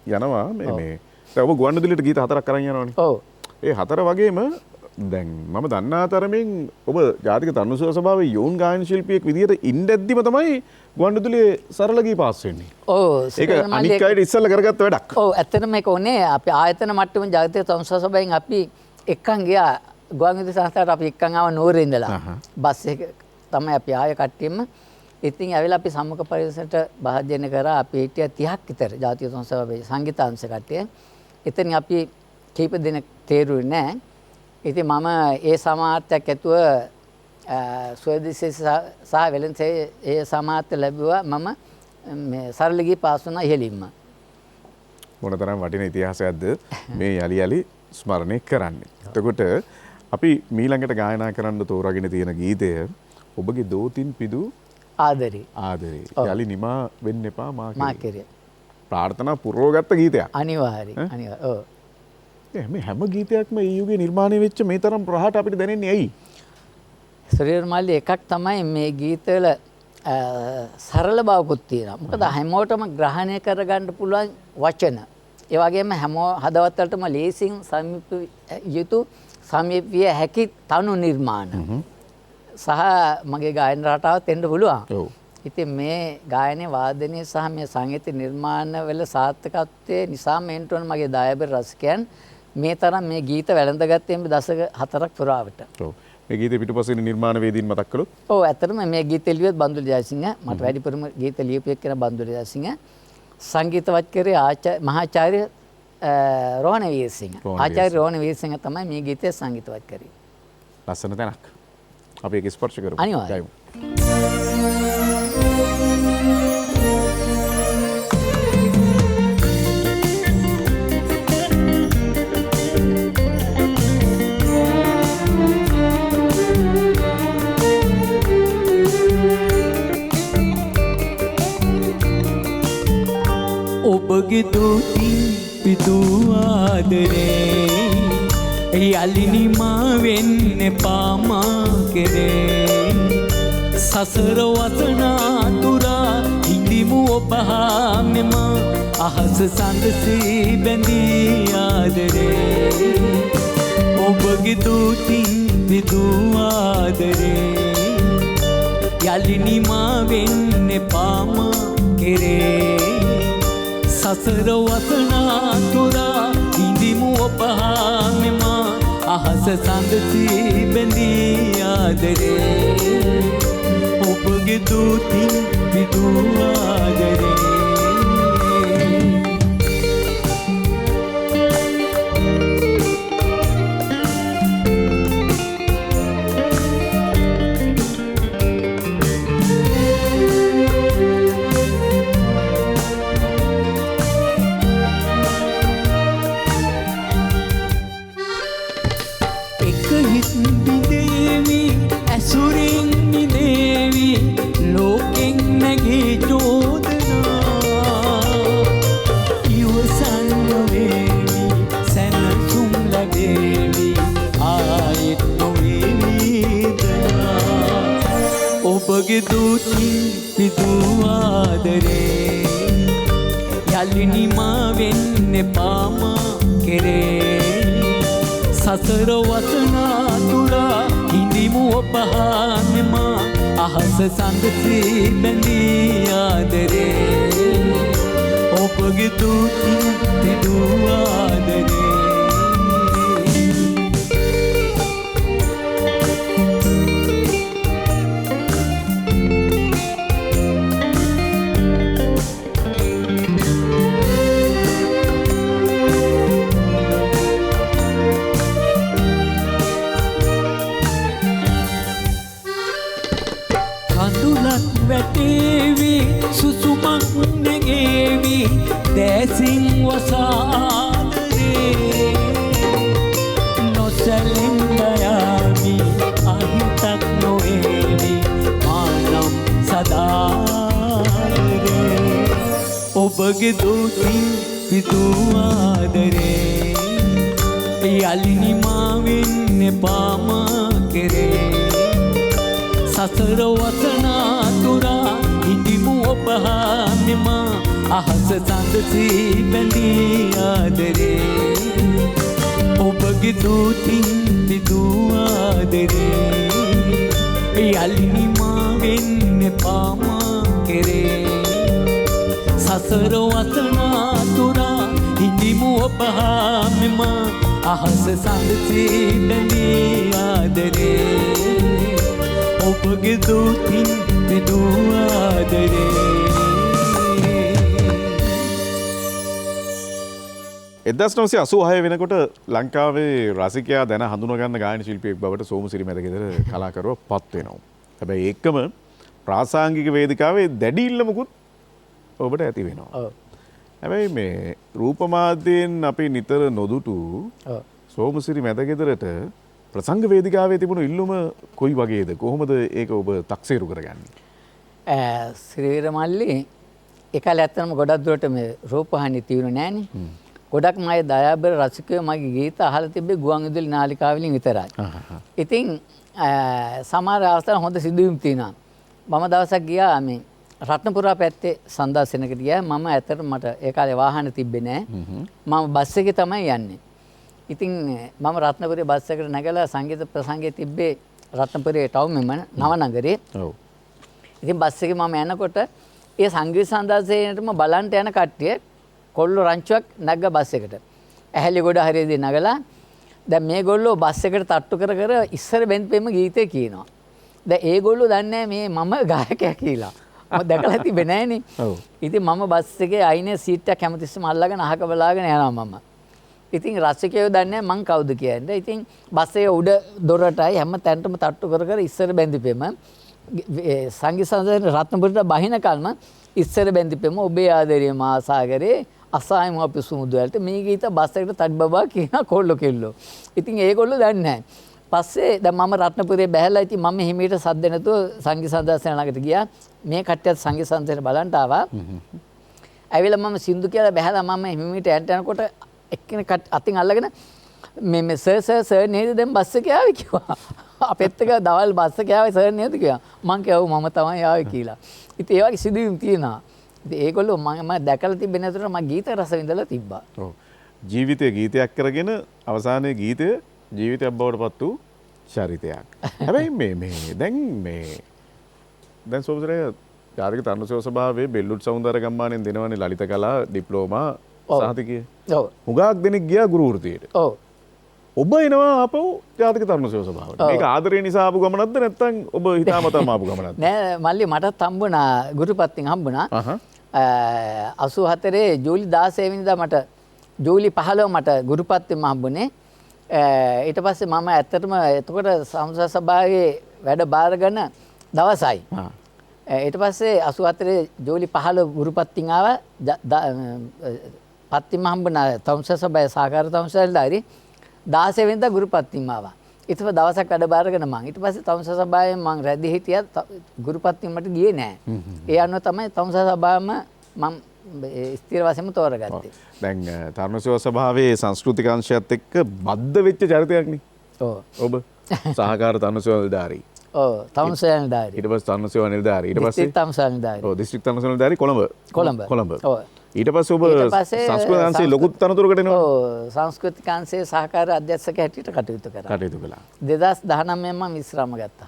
යනවා මේ දැන් ඔබ ගුවන්විදුලියට ගීත 4ක් අරන් යනවනේ. ඔව්. ඒ 4 වගේම දැන් මම දන්නා තරමින් ඔබ ජාතික තරුණ සභාවේ යෝන් ගායන ශිල්පියෙක් විදිහට ඉඳද්දිම තමයි ගුවන්විදුලියේ සරල ගී පාස් වෙන්නේ. ඔව්. ඒක අනික් අයට ඉස්සෙල්ලා කරගත්ත වැඩක්. ඔව් ඇත්තටම මේක උනේ අපි ආයතන මට්ටමේ ජාතික තරුණ සභාවෙන් අපි එක්කන් ගියා ගුවන්විදුලි සංස්ථාවට අපි එක්කන් ආව නෝරේ ඉඳලා. බස් එක තමයි අපි ආයේ කට්ටියම. ඉතින් ඇවිල්ලා අපි සම්මුඛ පරිසරයට භාජනය කරා. අපි හිටිය 30ක් විතර ජාතික තරුණ සභාවේ සංගීතාංශ කට්ටිය. එතනින් අපි කීප දෙනෙක් තේරුවේ නැහැ. ඉතින් මම ඒ සමාර්ථයක් ඇතුව ස්වදේශී සහ වෙළඳසේ ඒ සමාර්ථ ලැබුවා. මම මේ සරල ගී පාස් වුණා ඉහළින්ම. මොනතරම් වටින ඉතිහාසයක්ද මේ යලි ස්මරණය කරන්නේ. එතකොට අපි මීළඟට ගායනා කරන්න තෝරාගෙන තියෙන ගීතය ඔබගේ දෝතින් පිදු ආදරේ. යලි නිමා වෙන්න එපා මා කෙරේ. ප්‍රාර්ථනා පුරවගත්ත ගීතයක්. අනිවාර්යයෙන්. ඔව්. මේ හැම ගීතයක්ම ඒ යුගයේ නිර්මාණය වෙච්ච මේ තරම් ප්‍රහාට අපිට දැනෙන්නේ ඇයි? සුරේර් මල්ලි එකක් තමයි මේ ගීතවල සරල බවකුත් තියෙනවා. මොකද හැමෝටම ග්‍රහණය කරගන්න පුළුවන් වචන. ඒ වගේම හැමෝ හදවත් වලටම ලේසින් සමීප විය හැකි තනු නිර්මාණ. සහ මගේ ගායන රටාවත් එන්න පුළුවන්. ඔව්. ඉතින් මේ ගායනයේ වාදනයේ සහ මේ සංගීත නිර්මාණ වල සාර්ථකත්වයේ නිසා මේන්ටෝන් මගේ දායබර රසිකයන් මේ තරම් මේ ගීත වැළඳගත්තේ මේ දශක 4ක් පුරාවට. ඔව්. මේ ගීතේ පිටුපසින් නිර්මාණ වේදීන් මතක් කළොත්? ඔව් ඇත්තටම මේ ගීත ලියුවත් බන්දුල ජයසිංහ. මට වැඩිපුරම ගීත ලියපු එක්කෙනා බන්දුල ජයසිංහ. සංගීතවත් කරේ මහාචාර්ය රෝහණ වීරසිංහ. ආචාර්ය රෝහණ වීරසිංහ තමයි මේ ගීතය සංගීතවත් කරේ. ලස්සන තැනක්. අපි ඒක ස්පර්ශ කරමු. අනිවාර්යයෙන්. ඔබගේ දෝතින් පිදු ආදරේ යලිනිමා වෙන්න පාමා කෙරේ සසර වසනාතුරා හිඳිමු ඔබහා මෙම අහස සඳසේ බැඳී ආදරේ ඔබගේ දෝතින් පිදු ආදරේ යලිනිමා වෙන්න පාමා කෙරේ සසර වසනාතුරා හිඳිමු ඔබහා මෙම අහස සඳසී බැඳී ආදරේ ඔබගේ දූතින් පිදූ ආදරේ ඔබගේ දූතින් පිදූ ආදරේ යලි නිමා වෙන්න එපා මා කෙරේ සසර වසනාතුරා හිඳිමු ඔබ හාමෙම අහස සඳසී බැඳී ආදරේ ඔබගේ දූතින් පිදූ ආදරේ වැටේවි සුසුමක් නැගේවි දැසින් වසාදරේ නොසැලෙන්න යාමි අහිතක් නොවේවි මානම් සදාදරේ ඔබගේ දූතින් පිදූ ආදරේ යලි නිමා වෙන්න එපා මා කෙරේ සසර වසනාතුරා හිඳිමු ඔබ හාමෙම අහස සඳසී බැඳී ආදරේ ඔබගේ දූතින් පිදූ ආදරේ යලි නිමා වෙන්න එපා මා කෙරේ සසර වසනාතුරා හිඳිමු ඔබ හාමෙම අහස සඳසී බැඳී ආදරේ ඔබගේ දූතින් පිදූ ආදරේ 1986 වෙනකොට ලංකාවේ රසිකයා දැන හඳුනගන්න ගායන ශිල්පියෙක් බවට සෝමසිරි මැදගෙදර කලාකරුවා පත් වෙනවා. හැබැයි ඒකම ප්‍රාසංගික වේදිකාවේ දැඩි ඉල්ලමකුත් ඔබට ඇති වෙනවා. හැබැයි මේ රූප මාධ්‍යයෙන් අපි නිතර නොදුටු සෝමසිරි මැදගෙදරට ප්‍රසංග වේදිකාවේ තිබුණු ඉල්ලුම කොයි වගේද? කොහොමද ඒක ඔබ තක්සේරු කරගන්නේ? ශ්‍රීවීර මල්ලි ඒකල ඇත්තටම ගොඩක් දුරට මේ රූපහානි තියුණේ නෑනේ. ගොඩක් මගේ දයාබර රසිකයෝ මගේ ගීත අහලා තිබ්බේ ගුවන් විදුලි නාලිකාවලින් විතරයි. ඉතින් සමහර අවස්ථාවල හොඳ සිදුවීම් තියෙනවා. මම දවසක් ගියා මේ රත්නපුරා පැත්තේ සන්දාසෙනකට ගියා. මම ඇත්තටම මට ඒ කාලේ වාහන තිබ්බේ නෑ. මම බස් එකේ තමයි යන්නේ. ඉතින් මම රත්නපුරේ බස් එකට නැගලා සංගීත ප්‍රසංගයේ තිබ්බේ රත්නපුරේ ටවුන් මෙම නවනගරේ. ඔව්. ඉතින් බස් එකේ මම යනකොට ඒ සංගීත සන්දාසයේටම බලන්ට යන කට්ටිය කොල්ලෝ රංචුවක් නැග්ග බස් එකට. ඇහැලි ගොඩ හරියදී නගලා දැන් මේගොල්ලෝ බස් එකට තට්ටු කර කර ඉස්සර බෙන්පෙම ගීතේ කියනවා. දැන් ඒගොල්ලෝ දන්නේ මේ මම ගායකයා කියලා. මම දැකලා තිබෙන්නේ නෑනේ. ඔව්. ඉතින් මම බස් එකේ අයිනේ සීට් එක හැමතිස්සෙම අල්ලගෙන අහක බලාගෙන යනවා මම. ඉතින් රසිකයෝ දන්නේ මං කවුද කියන්නේ. ඉතින් බස් එකේ උඩ දොරටයි හැම තැනටම තට්ටු කර කර ඉස්සර බැඳිපෙම සංගීත සංසදන රත්නපුරට බහින කල්ම ඉස්සර බැඳිපෙම ඔබේ ආදරේ මාසාගරේ අසායම අපි සුමුදු වලට මේ ගීත බස් එකට තඩ් බබා කියන කොල්ලෝ කෙල්ලෝ. ඉතින් ඒගොල්ලෝ දන්නේ නැහැ. පස්සේ දැන් මම රත්නපුරේ බැහැලා ඉතින් මම හිමීට සද්ද නැතුව සංගීත සංදර්ශන ළඟට ගියා. මේ කට්ටියත් සංගීත සංදර්ශන බලන්න ආවා. ඇවිල්ලා මම සින්දු කියලා බැහැලා මම හිමීට යනකොට එක්කෙනෙක් අතින් අල්ලගෙන මේ සර් නේද දැන් බස් එකේ ආවේ කිව්වා. අපෙත් එක දවල් බස් එකේ ආවේ සර් නේද කිව්වා. මං කිව්වා මම තමයි ආවේ කියලා. ඉතින් ඒ වගේ සිදුවීම් තියෙනවා. ඉතින් ඒගොල්ලෝ මම දැකලා තිබෙන්නේ නැතුව මම ගීත රස විඳලා තිබ්බා. ඔව්. ජීවිතය ගීතයක් කරගෙන අවසානයේ ගීතය ජීවිතයක් බවට පත් වූ චරිතයක්. හැබැයි දැන් සෝමසිරි ජාතික තරුණ සභාවේ බෙල්ලුඩ් සෞන්දර්ය ගම්මානෙන් දෙනවනේ ලලිත කලා ඩිප්ලෝමා සහතිකය. ඔව්. හුඟක් දෙනෙක් ගියා ගුරු වෘත්තියට. ඔව්. ඔබ එනවා ආපහු ජාතික තරුණ සේවා සභාවට. මේක ආදරේ නිසා ආපු ගමනක්ද නැත්නම් ඔබ හිතාමතාම ආපු ගමනක්ද? නෑ මල්ලි මටත් හම්බුණා ගුරුපත්තින් හම්බුණා. 84 ජූලි 16 වෙනිදා මට ජූලි 15 මට ගුරුපත්තින්ම හම්බුනේ. ඊට පස්සේ මම ඇත්තටම එතකොට සංසද සභාවේ වැඩ බාරගෙන දවසයි. ඊට පස්සේ 84 ජූලි 15 ගුරුපත්තින් ආවා. පත්තිම හම්බුණා සංසද සභාවේ සහකාර තමුසෙල්ලාරි 16 වෙනිදා ගුරුපත්තිම ආවා. ඊට පස්සේ දවසක් වැඩ බාරගෙන මං ඊට පස්සේ සංසද සභාවේ මං රැඳී හිටියා. ගුරුපත්තිම මට ගියේ නෑ. ඒ අනුව තමයි සංසද සභාවම මම ස්ථිර වශයෙන්ම තෝරගත්තේ. දැන් තරුණ සේවා සභාවේ සංස්කෘතික අංශයත් එක්ක බද්ධ වෙච්ච චරිතයක් නේ. ඔබ සහකාර තරුණ සේවා නිලධාරී. තරුණ සේවා නිලධාරී. ඊට පස්සේ තරුණ සේවා නිලධාරී. ඊට පස්සේ දිස්ත්‍රික් තරුණ සේවා නිලධාරී. දිස්ත්‍රික් තරුණ සේවා නිලධාරී කොළඹ. ඊට පස්සේ ඔබ ඊට පස්සේ සංස්කෘතික අංශයේ ලොකු තනතුරකට එනවා. සංස්කෘතික අංශයේ සහකාර අධ්‍යක්ෂක හැටියට කටයුතු කරා. 2019 මම විශ්‍රාම ගත්තා.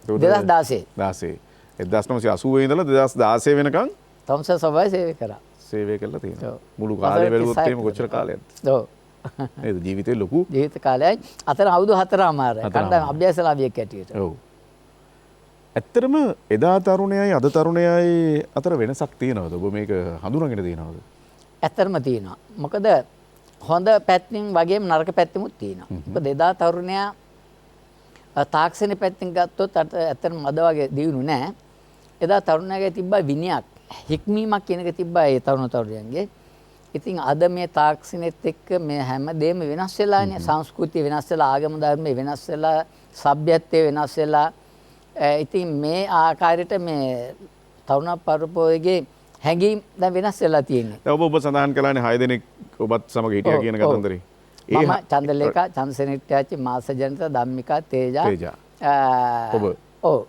2016. 1980 ඉඳලා 2016 වෙනකන් තමුස සභාවේ සේවය කරා. සේවය කළා තියෙනවා. මුළු කාලය බැලුවොත් එහෙම කොච්චර කාලයක්ද? ඔව්. නේද ජීවිතේ ලොකු ජීවිත කාලයයි අතර අවුරුදු 4මාරයි. කණ්ඩායම අභ්‍යාසලාභියෙක් හැටියට. ඔව්. ඇත්තටම එදා තරුණයයි අද තරුණයයි අතර වෙනසක් තියෙනවද? ඔබ මේක හඳුනාගෙන තියෙනවද? ඇත්තටම තියෙනවා. මොකද හොඳ පැත්තෙන් වගේම නරක පැත්තෙමුත් තියෙනවා. මොකද එදා තරුණයා තාක්ෂණික පැත්තෙන් ගත්තොත් ඇත්තටම අද වගේ දියුණු නෑ. එදා තරුණයාගේ තිබ්බා විනයක්, හික්මීමක් කියන එක තිබ්බා ඒ තරුණ තරුණියන්ගේ. ඉතින් අද මේ තාක්ෂණෙත් එක්ක මේ හැම දෙයක්ම වෙනස් වෙලානේ. සංස්කෘතිය වෙනස් වෙලා, ආගම ධර්ම වෙනස් වෙලා, සભ્યත්වය වෙනස් වෙලා. ඉතින් මේ ආකාරයට මේ තරුණ පරපුරේ හැඟීම් දැන් වෙනස් වෙලා තියෙන්නේ. දැන් ඔබ සඳහන් කළානේ 6 දෙනෙක් ඔබත් සමග හිටියා කියන කතන්දරේ. මම චන්දලේඛා, චන්දසෙනිට්ටාචි, මාස ජනතා, ධම්මිකා, තේජා. ඔබ. ඔව්.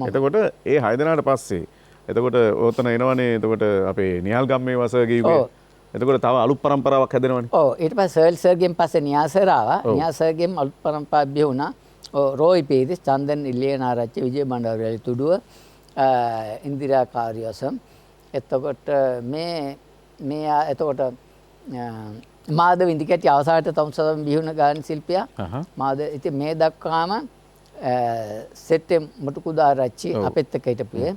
එතකොට ඒ 6 දෙනාට පස්සේ එතකොට ඕතන එනවනේ එතකොට අපේ නිහල් ගම්මේ වස ගිහුවේ. එතකොට තව අලුත් පරම්පරාවක් හැදෙනවනේ. ඔව් ඊට පස්සේ සර්ගෙන් පස්සේ නියාසර් ආවා. නියාසර්ගෙන් අලුත් පරම්පරාවක් බිහි වුණා. රෝයි පීරිස්, චන්දන් ඉලියනාරච්චි, විජය බණ්ඩාරවැලි තුඩුව, ඉන්දිරා කාර්යවසම්. එතකොට එතකොට මාධව ඉන්දිකැටි අවසානට තමුසම බිහි වුණ ගායන ශිල්පියා. මාධව ඉතින් මේ දක්වාම සෙට්ටම් මුටුකුදාරච්චි අපෙත් එක්ක හිටපුවේ.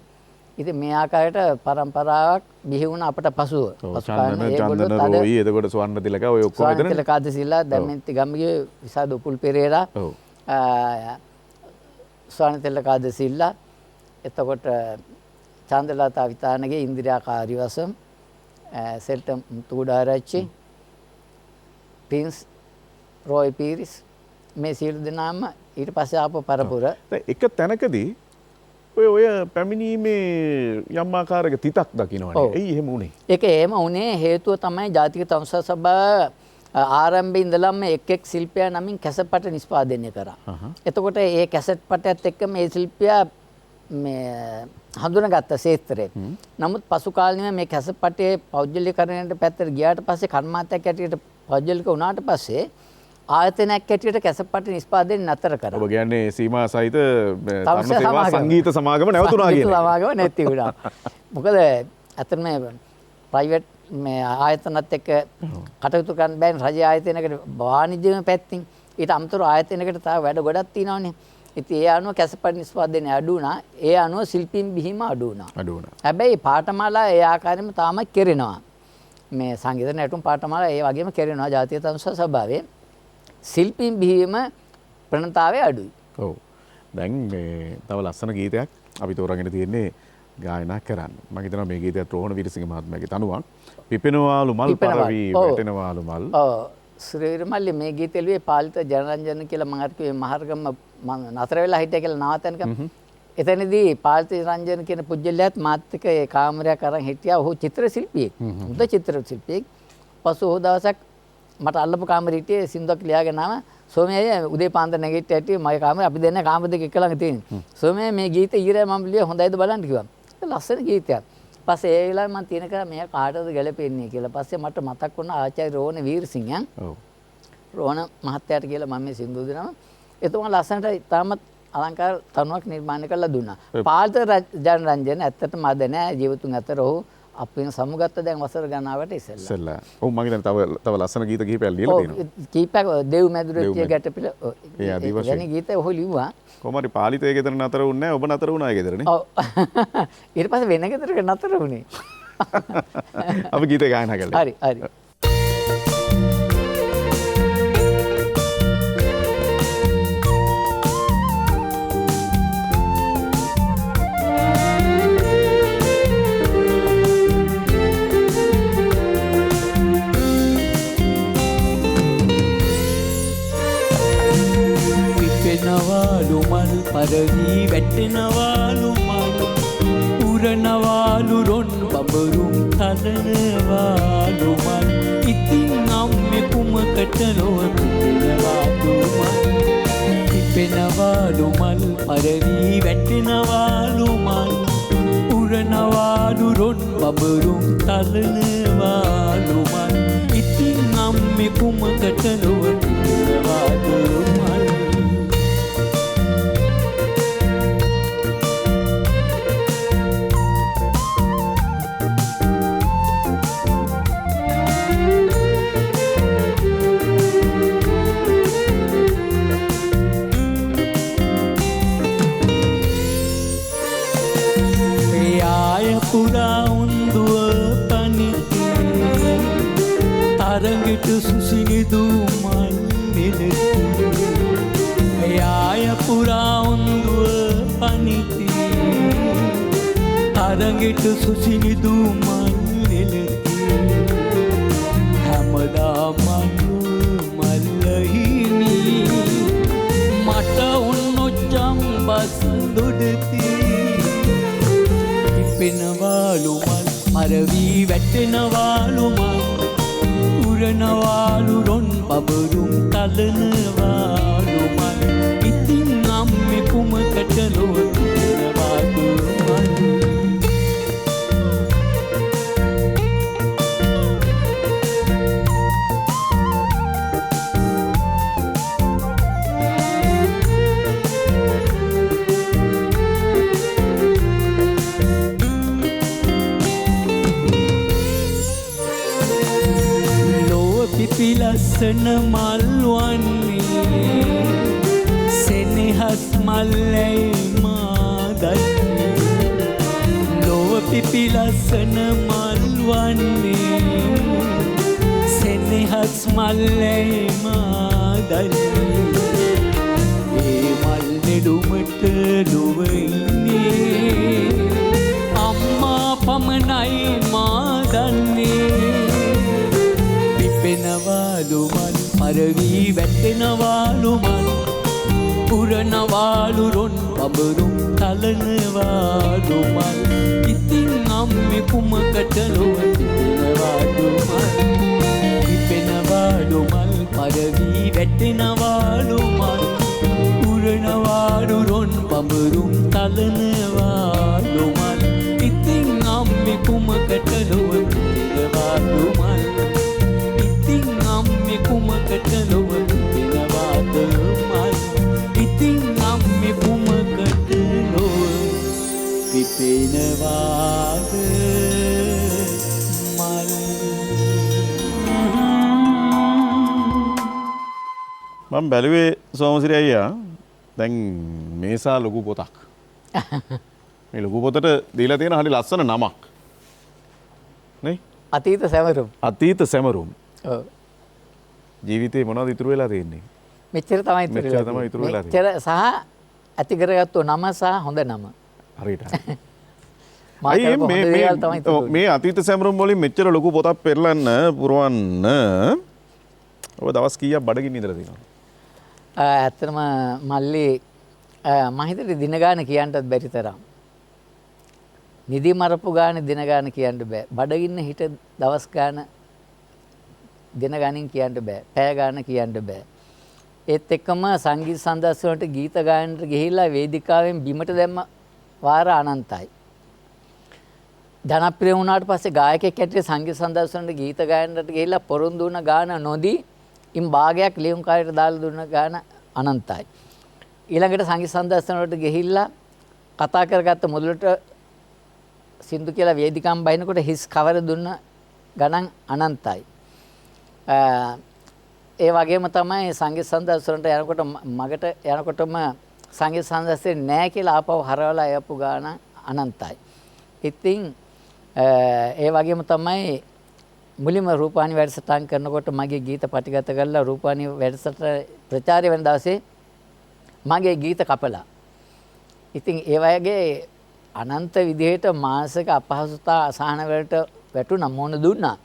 ඉතින් මේ ආකාරයට පරම්පරාවක් බිහි වුණ අපට පසුව. චන්දන රෝයි එතකොට ස්වර්ණ තිලක ඔය ඔක්කොම එතන. ස්වර්ණ තිලක ආදසිල්ලා දැමෙන්ති ගම්ගේ විසාද උපුල් පෙරේරා. ස්වර්ණ තිලක ආදසිල්ලා. එතකොට චන්දලතා විතානගේ ඉන්දිරා කාර්යවසම්, සෙල්ටම් මුතුකුඩාරච්චි, ප්‍රින්ස් රෝයි පීරිස් මේ සියලු දෙනාම ඊට පස්සේ ආපු පරපුර. එක තැනකදී ඔය පැමිණීමේ යම් ආකාරයක තිතක් දකින්නවනේ. ඇයි එහෙම වුනේ? ඒක එහෙම වුනේ හේතුව තමයි ජාතික තමුසල් සභාව ආරම්භයේ ඉඳලම එක් ශිල්පියා නමින් කැසට් නිෂ්පාදනය කරා. එතකොට ඒ කැසට් පටයත් එක්ක මේ ශිල්පියා මේ හඳුනාගත්ත ක්ෂේත්‍රේ. නමුත් පසු කාලෙම මේ කැසට් පටයේ පෞද්ගලිකකරණයට පැත්තට ගියාට පස්සේ කර්මාන්තයක් ඇටියට පෞද්ගලික වුණාට පස්සේ ආයතනයක් ඇටියට කැසට් පට නිෂ්පාදනය නතර කරා. ඔබ කියන්නේ සීමා සහිත තරුණ සේවා සංගීත සමාගම නැවතුණා කියන එක. සමාගම නැති වුණා. මොකද ඇත්තටම ප්‍රයිවට් මේ ආයතනත් එක්ක කටයුතු කරන්න බෑනේ රජ ආයතනයකට වාණිජ්‍යමය පැත්තෙන්. ඊට අමතරව ආයතනයකට තව වැඩ ගොඩක් තියෙනවානේ. ඉතින් ඒ අනුව කැසට් පට නිෂ්පාදනය අඩු වුණා. ඒ අනුව ශිල්පීන් බිහිම අඩු වුණා. හැබැයි පාඨමාලා ඒ ආකාරයෙන්ම තාමත් කෙරෙනවා. මේ සංගීත නැටුම් පාඨමාලා ඒ වගේම කෙරෙනවා ජාතික තරුණ සභාවේ. ශිල්පීන් බිහිවීම ප්‍රණතාවය අඩුයි. ඔව්. දැන් මේ තව ලස්සන ගීතයක් අපි තෝරාගෙන තියෙන්නේ ගායනා කරන්න. මම හිතනවා මේ ගීතයත් රෝහණ වීරසිංහ මහත්මයාගේ තනුවක්. පිපෙනවාලු මල් පරවි වැටෙනවාලු මල්. ඔව්. ශ්‍රීවිරමල්ලි මේ ගීතය ලියුවේ පාලිත ජනරන්ජන කියලා මම අර කිව්වේ මහර්ගම මම නතර වෙලා හිටියා කියලා නවතනක. එතනදී පාලිත රංජන කියන පුජ්‍යලයාත් මාත් එක්ක ඒ කාමරයක් අරන් හිටියා. ඔහු චිත්‍ර ශිල්පියෙක්. හොඳ චිත්‍ර ශිල්පියෙක්. පසු ඔහු දවසක් මට අල්ලපු කාමරේ හිටියේ සින්දුවක් ලියාගෙන ආව. සෝමයයි උදේ පාන්දර නැගිට්ට ඇටි මගේ කාමරේ අපි දෙන්න කාමර දෙක එක ළඟ තියෙනවා. සෝමයයි මේ ගීතය ඊරේ මම ලියුවා හොඳයිද බලන්න කිව්වා. ලස්සන ගීතයක්. පස්සේ ඒ වෙලාවේ මම තියෙන කරා මෙයා කාටද ගැලපෙන්නේ කියලා. පස්සේ මට මතක් වුණා ආචාර්ය රෝහණ වීරසිංහයන්. ඔව්. රෝහණ මහත්තයාට කියලා මම මේ සින්දුව දෙනවා. එතුමා ලස්සනට තාමත් අලංකාර තනුවක් නිර්මාණය කරලා දුන්නා. පාලිත ජනරන්ජන ඇත්තටම අද නෑ ජීවතුන් අතර ඔහු අපි සමුගත්ත දැන් වසර ගණනාවට ඉස්සෙල්ලා. ඉස්සෙල්ලා. ඔව් මම හිතන්නේ තව ලස්සන ගීත කිහිපයක් ලියලා තියෙනවා. කීපයක් දෙව් මැදුරච්චිය ගැටපිල ඒ ආදී වශයෙන්. වැනි ගීත ඔහු ලිව්වා. කොහොම හරි පාලිතේ ගෙදර නතර වුණේ නැහැ. ඔබ නතර වුණා ඒ ගෙදරනේ. ඔව්. ඊට පස්සේ වෙන ගෙදරක නතර වුණේ. අපි ගීත ගායනා කළා. හරි හරි. පිපෙනවාලු මල් පරවී වැටෙනවාලු මල් උරනවාලු රොන් බබරුම් තලනවාලු මල් ඉතින් අම්මේ කුමකට ලොව පිපෙනවාලු මල් පිපෙනවාලු මල් පරවී වැටෙනවාලු මල් උරනවාලු රොන් බබරුම් තලනවාලු මල් ඉතින් අම්මේ කුමකට ලොව පිපෙනවාලු මල් පුරා උන්දුව පනිතේ තරඟට සුසිනිදු මල් නෙලති යාය පුරා උන්දුව පනිතේ තරඟට සුසිනිදු මල් නෙලති හැමදා මල්ලු මල්ලහිමි මට උන්නොච්චම් බස් දොඩති පිපෙනවාලු මල් පරවී වැටෙනවාලු මල් උරනවාලු රොන් බබරුම් තලනවාලු මල් ඉතින් අම්මේ කුමකට ලොව පිපෙනවාලු මල් පිලස්සන මල් වන්නේ සෙනෙහස් මල්ලයි මාදන්නේ ලොව පිපිලස්සන මල් වන්නේ සෙනෙහස් මල්ලයි මාදන්නේ ඒ මල් නෙළුමට ලොව ඉන්නේ අම්මා පමණයි මාදන්නේ පිපෙනවාලු මල් පරවී වැටෙනවාලු මල් උරනවාලු රොන් බබරුම් තලනවාලු මල් ඉතින් අම්මේ කුමකට ලොව පිපෙනවාලු මල් පිපෙනවාලු මල් පරවී වැටෙනවාලු මල් උරනවාලු රොන් බබරුම් තලනවාලු මල් ඉතින් අම්මේ කුමකට ලොව පිපෙනවාලු මල් අම්මේ කුමකට ලොව පිපෙනවාද මල් ඉතින් අම්මේ කුමකට ලොව පිපෙනවාද මල් මම බැලුවේ සෝමසිරි අයියා දැන් මේසා ලොකු පොතක් මේ ලොකු පොතට දීලා තියෙන හරි ලස්සන නමක් නේ අතීත සැමරුම්. අතීත සැමරුම්. ඔව්. ජීවිතේ මොනවද ඉතුරු වෙලා තියෙන්නේ? මෙච්චර තමයි ඉතුරු වෙලා මෙච්චර සහ ඇති කරගත්තු නම සහ හොඳ නම. හරියට. අයි මේ අතීත සැමරුම් වලින් මෙච්චර ලොකු පොතක් පෙරලන්න පුරවන්න ඔබ දවස් කීයක් බඩගින්න ඉඳලා තියෙනවද? ඇත්තටම මල්ලි මම හිතේ දින ගාන කියන්නත් බැරි තරම්. නිදි මරපු ගාන දින ගාන කියන්න බෑ. බඩගින්න හිට දවස් ගාන දින ගානින් කියන්න බෑ. පැය ගාන කියන්න බෑ. ඒත් එක්කම සංගීත සම්දර්ශන වලට ගීත ගායනට ගිහිල්ලා වේදිකාවෙන් බිමට දැම්ම වාර අනන්තයි. ජනප්‍රිය වුණාට පස්සේ ගායකයෙක් හැටියට සංගීත සම්දර්ශන වලට ගීත ගායනට ගිහිල්ලා පොරොන්දු වුණ ගාන නොදී ඉන් භාගයක් ලියුම් කාර්යයට දාලා දුන්න ගාන අනන්තයි. ඊළඟට සංගීත සම්දර්ශන වලට ගිහිල්ලා කතා කරගත්ත මුදලට සින්දු කියලා වේදිකාම් බහිනකොට හිස් කවර දුන්න ගණන් අනන්තයි. ඒ වගේම තමයි සංගීත සඳස්වරන්ට යනකොට මගට යනකොටම සංගීත සඳස්සේ නෑ කියලා ආපහු හරවලා යපු ගාන අනන්තයි. ඉතින් ඒ වගේම තමයි මුලින්ම රූපවාහිනී වැඩසටහන් කරනකොට මගේ ගීත පටිගත කරලා රූපවාහිනී වැඩසටහන ප්‍රචාරය වෙන දවසේ මගේ ගීත කපලා. ඉතින් ඒ වගේ අනන්ත විදිහට මානසික අපහසුතා අසහන වලට වැටුණා මොන දුන්නා.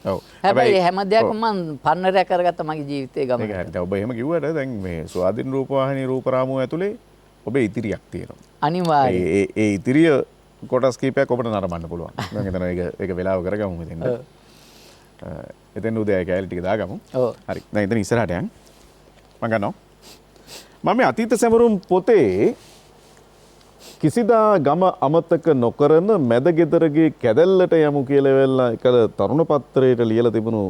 හැබැයි හැම දෙයක්ම මම පන්නරය කරගත්ත මගේ ජීවිතයේ ගමන. ඒක හරියට. ඔබ එහෙම කිව්වට දැන් මේ ස්වාධීන රූපවාහිනී රූපරාමුව ඇතුලේ ඔබේ ඉතිරියක් තියෙනවා. අනිවාර්යයෙන්. ඒ ඉතිරිය කොටස් කීපයක් ඔබට නරඹන්න පුළුවන්. මම හිතනවා ඒක වෙලාව කරගමු මෙතෙන්. එතෙන් උදේ කැලේ ටික දාගමු. හරි. දැන් ඉතින් ඉස්සරහට යන්. මම ගන්නවා. මම මේ අතීත සැමරුම් පොතේ කිසිදා ගම අමතක නොකරන මැද ගෙදරගේ කැදැල්ලට යමු කියලා වෙලා එකල තරුණ පත්‍රයට ලියලා තිබුණු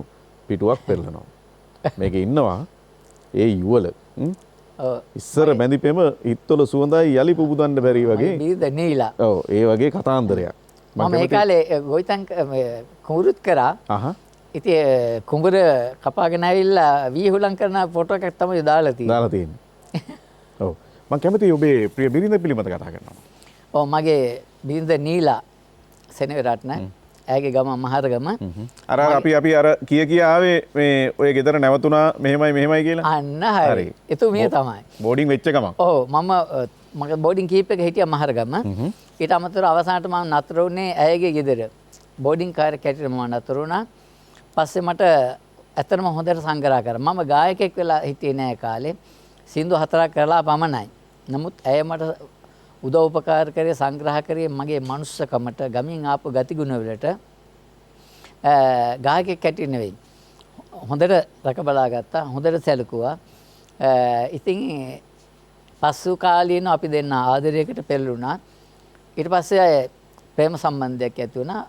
පිටුවක් පෙරලනවා. මේකේ ඉන්නවා ඒ යුවල. ඉස්සර බැඳිපෙම හිටවල සුවඳයි යලි පුබුදන්න බැරි වගේ. බීද නීලා. ඔව් ඒ වගේ කතාන්දරයක්. මම ඒ කාලේ ගොවිතැන් කුඹුරුත් කරා. ඉතින් කුඹුර කපාගෙන ඇවිල්ලා වීහුලම් කරන ෆොටෝ එකක් තමයි දාලා තියෙන්නේ. ඔව්. මම කැමතියි ඔබේ ප්‍රිය බිරිඳ පිළිබඳ කතා කරනවා. ඔව් මගේ බිරිඳ නීලා සෙනවිරත්න. ඇයගේ ගම මහරගම. අපි අර කිය ආවේ මේ ඔය ගෙදර නැවතුණා මෙහෙමයි කියලා. අන්න හරි. එතුමිය තමයි. බෝඩින් වෙච්ච ගමන්. ඔව් මගේ බෝඩින් කීප් එක හිටියා මහරගම. ඊට අමතරව අවසානට මම නතර වුණේ ඇයගේ ගෙදර. බෝඩින් කාර්යයක් හැටියට මම නතර වුණා. පස්සේ මට ඇත්තටම හොඳට සංග්‍රහ කරා. මම ගායකයෙක් වෙලා හිටියේ නෑ කාලේ. සින්දු 4ක් කරලා පමණයි. නමුත් ඇය මට උදව් උපකාර කරේ සංග්‍රහ කරේ මගේ මනුස්සකමට ගමින් ආපු ගතිගුණ වලට ගායකයෙක් හැටියට නෙවෙයි. හොඳට රකබලා ගත්තා. හොඳට සැලකුවා. ඉතින් පසු කාලීන අපි දෙන්න ආදරයකට පෙළුණා. ඊට පස්සේ ප්‍රේම සම්බන්ධයක් ඇති වුණා.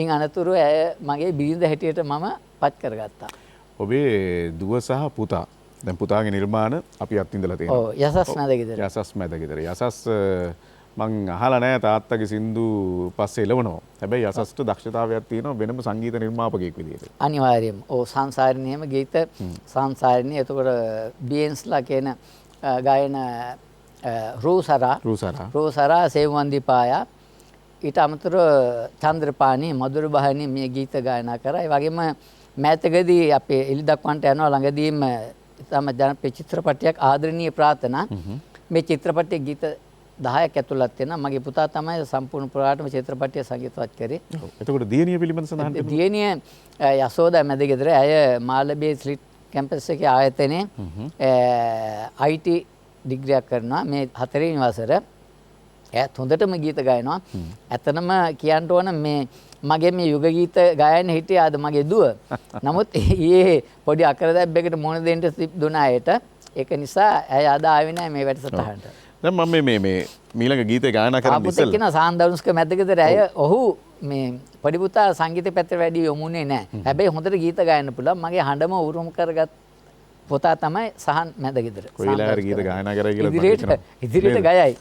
ඉන් අනතුරු ඇය මගේ බිරිඳ හැටියට මම පත් කරගත්තා. ඔබේ දුව සහ පුතා. දැන් පුතාගේ නිර්මාණ අපි අත්විඳලා තියෙනවා. ඔව් යසස් මැදගෙදර. යසස් මැදගෙදර. යසස් මං අහලා නැහැ තාත්තගේ සින්දු පස්සේ එළවනවා. හැබැයි යසස්ට දක්ෂතාවයක් තියෙනවා වෙනම සංගීත නිර්මාපකයෙක් විදිහට. අනිවාර්යයෙන්ම. ඔව් සංසාරිනියම ගීත සංසාරිනිය. එතකොට බීඑන්ස්ලා කියන ගායන රූසරා සේවන්දිපායා ඊට අමතරව චන්ද්‍රපාණි මధుර බහනි මේ ගීත ගායනා කරා. ඒ වගේම මෑතකදී අපේ එලි දක්වන්නට යනවා ළඟදීම තම ජනප්‍රිය චිත්‍රපටයක් ආදරණීය ප්‍රාර්ථනා. මේ චිත්‍රපටයේ ගීත 10ක් ඇතුළත් වෙනවා. මගේ පුතා තමයි සම්පූර්ණ පුරාටම චිත්‍රපටය සංගීතවත් කරේ. එතකොට දියණිය පිළිබඳ සඳහන් කරනවා. දියණිය යසෝදා මැදගෙදර ඇය මාළඹේ ස්ලිට් කැම්පස් එකේ ආයතනයේ IT ඩිග්‍රියක් කරනවා. මේ 4 වෙනි වසර. ඇත් හොඳටම ගීත ගයනවා. ඇත්තනම කියන්න ඕන මේ මගේ මේ යුග ගීත ගායන හිටියේ ආද මගේ දුව. නමුත් ඊයේ පොඩි අකරදැබ්බයකට මොන දෙන්න දුන අයට ඒක නිසා ඇය අද ආවේ නැහැ මේ වැඩසටහනට. දැන් මම මේ මීළඟ ගීතේ ගායනා කරන්න ඉස්සෙල්ලා අපිට කියන සාන්දරුස්ක මැදගෙදර ඇය ඔහු මේ පොඩි පුතා සංගීත පැත්තට වැඩි යොමුනේ නැහැ. හැබැයි හොඳට ගීත ගායන්න පුළුවන්. මගේ හඬම උරුම කරගත් පුතා තමයි සහන් මැදගෙදර. කොයිලා හරි ගීත ගායනා කරා කියලා ඉදිරියට ගයයි.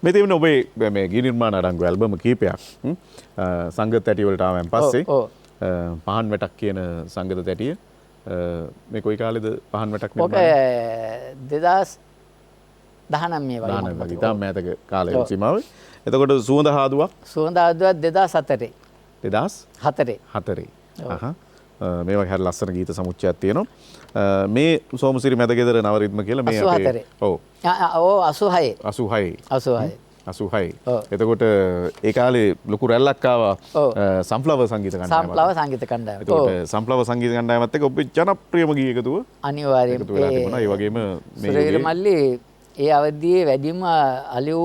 මේ තියෙන ඔබේ මේ ගී නිර්මාණ අඩංගු ඇල්බම් කීපයක් සංගත තැටි වලට ආවෙන් පස්සේ පහන් වැටක් කියන සංගත තැටිය මේ කොයි කාලෙද පහන් වැටක් නිර්මාණය? ඔක 2019 වගේ. ඉතාම මෑතක කාලේ සීමාවේ. එතකොට සුවඳ හාදුවක් 2004. 2004. මේවා හැර ලස්සන ගීත සමුච්චයක් තියෙනවා. මේ සෝමසිරි මැදගෙදර නවරිද්ම කියලා මේ අපේ ඔව් 86. එතකොට ඒ කාලේ ලොකු රැල්ලක් ආවා සම්ෆ්ලවර් සංගීත කණ්ඩායමක්. සම්ෆ්ලවර් සංගීත කණ්ඩායම. එතකොට සම්ෆ්ලවර් සංගීත කණ්ඩායමත් එක්ක ඔබේ ජනප්‍රියම ගී එකතුව අනිවාර්යයෙන්ම එකතු වෙලා තිබුණා. ඒ වගේම මේ සුරේර මල්ලි ඒ අවධියේ වැඩිම අලියු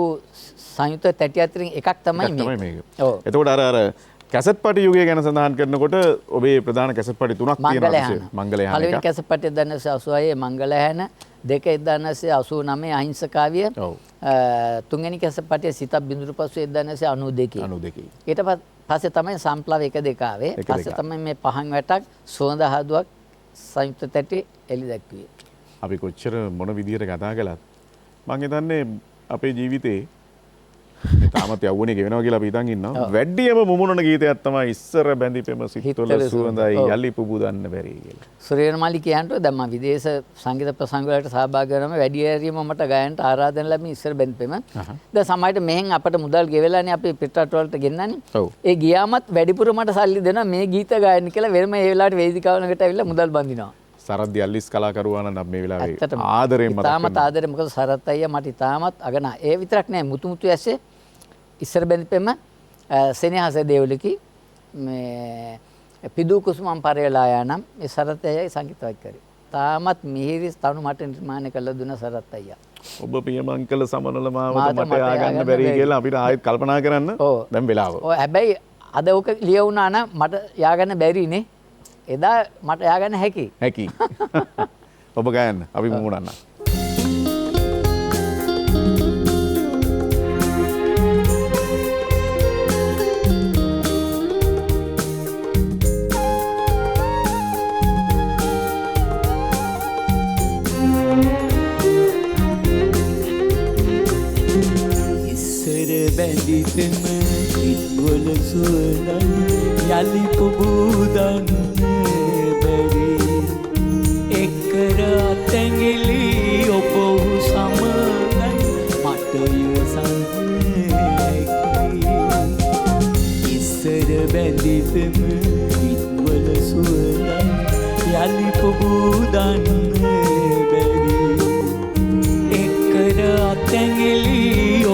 සංයුත තැටි අතරින් එකක් තමයි මේක. ඔව්. එතකොට අර කැසට් පටි යුගය ගැන සඳහන් කරනකොට ඔබේ ප්‍රධාන කැසට් පටි තුනක් තියෙනවා. මංගලයහන. පළවෙනි කැසට් පටිය 1986 මංගලයහන, දෙක 1989 අහිංසකාවිය. ඔව්. තුන්වෙනි කැසට් පටිය සිතක් බිඳුරු පසු 1992. ඊට පස්සේ තමයි සම්ප්ලව 1 2 ආවේ. පස්සේ තමයි මේ පහන් වැටක් සුවඳ හදුවක් සංයුක්ත තැටි එලි දැක්වියේ. අපි කොච්චර මොන විදියට කතා කළත් මම හිතන්නේ අපේ ජීවිතේ තාමත් යවුණේ ගෙවෙනවා කියලා අපි හිතන් ඉන්නවා. වැඩියම මුමුණන ගීතයක් තමයි ඉස්සර බැඳිපෙම සිත්වල සුවඳයි යලි පුබුදන්න බැරි කියලා. සුරේනමාලි කියන්ට දැන් මම විදේශ සංගීත ප්‍රසංග වලට සහභාගී වෙනම වැඩි හරියම මට ගායනට ආරාධනා ලැබෙන ඉස්සර බැඳිපෙම. දැන් සමහරට මෙහෙන් අපිට මුදල් ගෙවලානේ අපි පිටරට වලට ගෙන්නන්නේ. ඔව්. ඒ ගියාමත් වැඩිපුර මට සල්ලි දෙනවා මේ ගීත ගායන කියලා වෙනම ඒ වෙලාවට වේදිකාවකට ඇවිල්ලා මුදල් බඳිනවා. සරත් යල්ලිස් කලාකරුවාන නම් මේ වෙලාවේ ආදරයෙන් මතක් තාමත් ආදරේ මොකද සරත් අයියා මට තාමත් අගනා. ඒ විතරක් නෑ මුතු මුතු ඇස්සේ ඉස්සර බැඳිපෙම සෙනෙහස දේවලකි මේ පිදු කුසුමන් පරේලා යනම් ඒ සරත් අයියායි සංගීතවත් කරේ. තාමත් මිහිරි තනු මට නිර්මාණය කළ දුන සරත් අයියා. ඔබ පියමංකල සමනල මාවත මට ආගන්න බැරි කියලා අපිට ආයෙත් කල්පනා කරන්න දැන් වෙලාව. ඔව් හැබැයි අද ඔක ලියවුණා නම් මට යාගන්න බැරිනේ. එදා මට යාගන්න හැකි. හැකි. ඔබ ගයන්න අපි මුමුණන්න. බැඳිතෙම ඉත්වල සුවඳයි යලි පුබුදන්න බැරි එක්කර අතැඟිලි ඔබ ඔහු සමගයි මට ඉවසන්න හැකි ඉස්සර බැඳිතෙම ඉත්වල සුවඳයි යලි පුබුදන්න බැරි එක්කර අතැඟිලි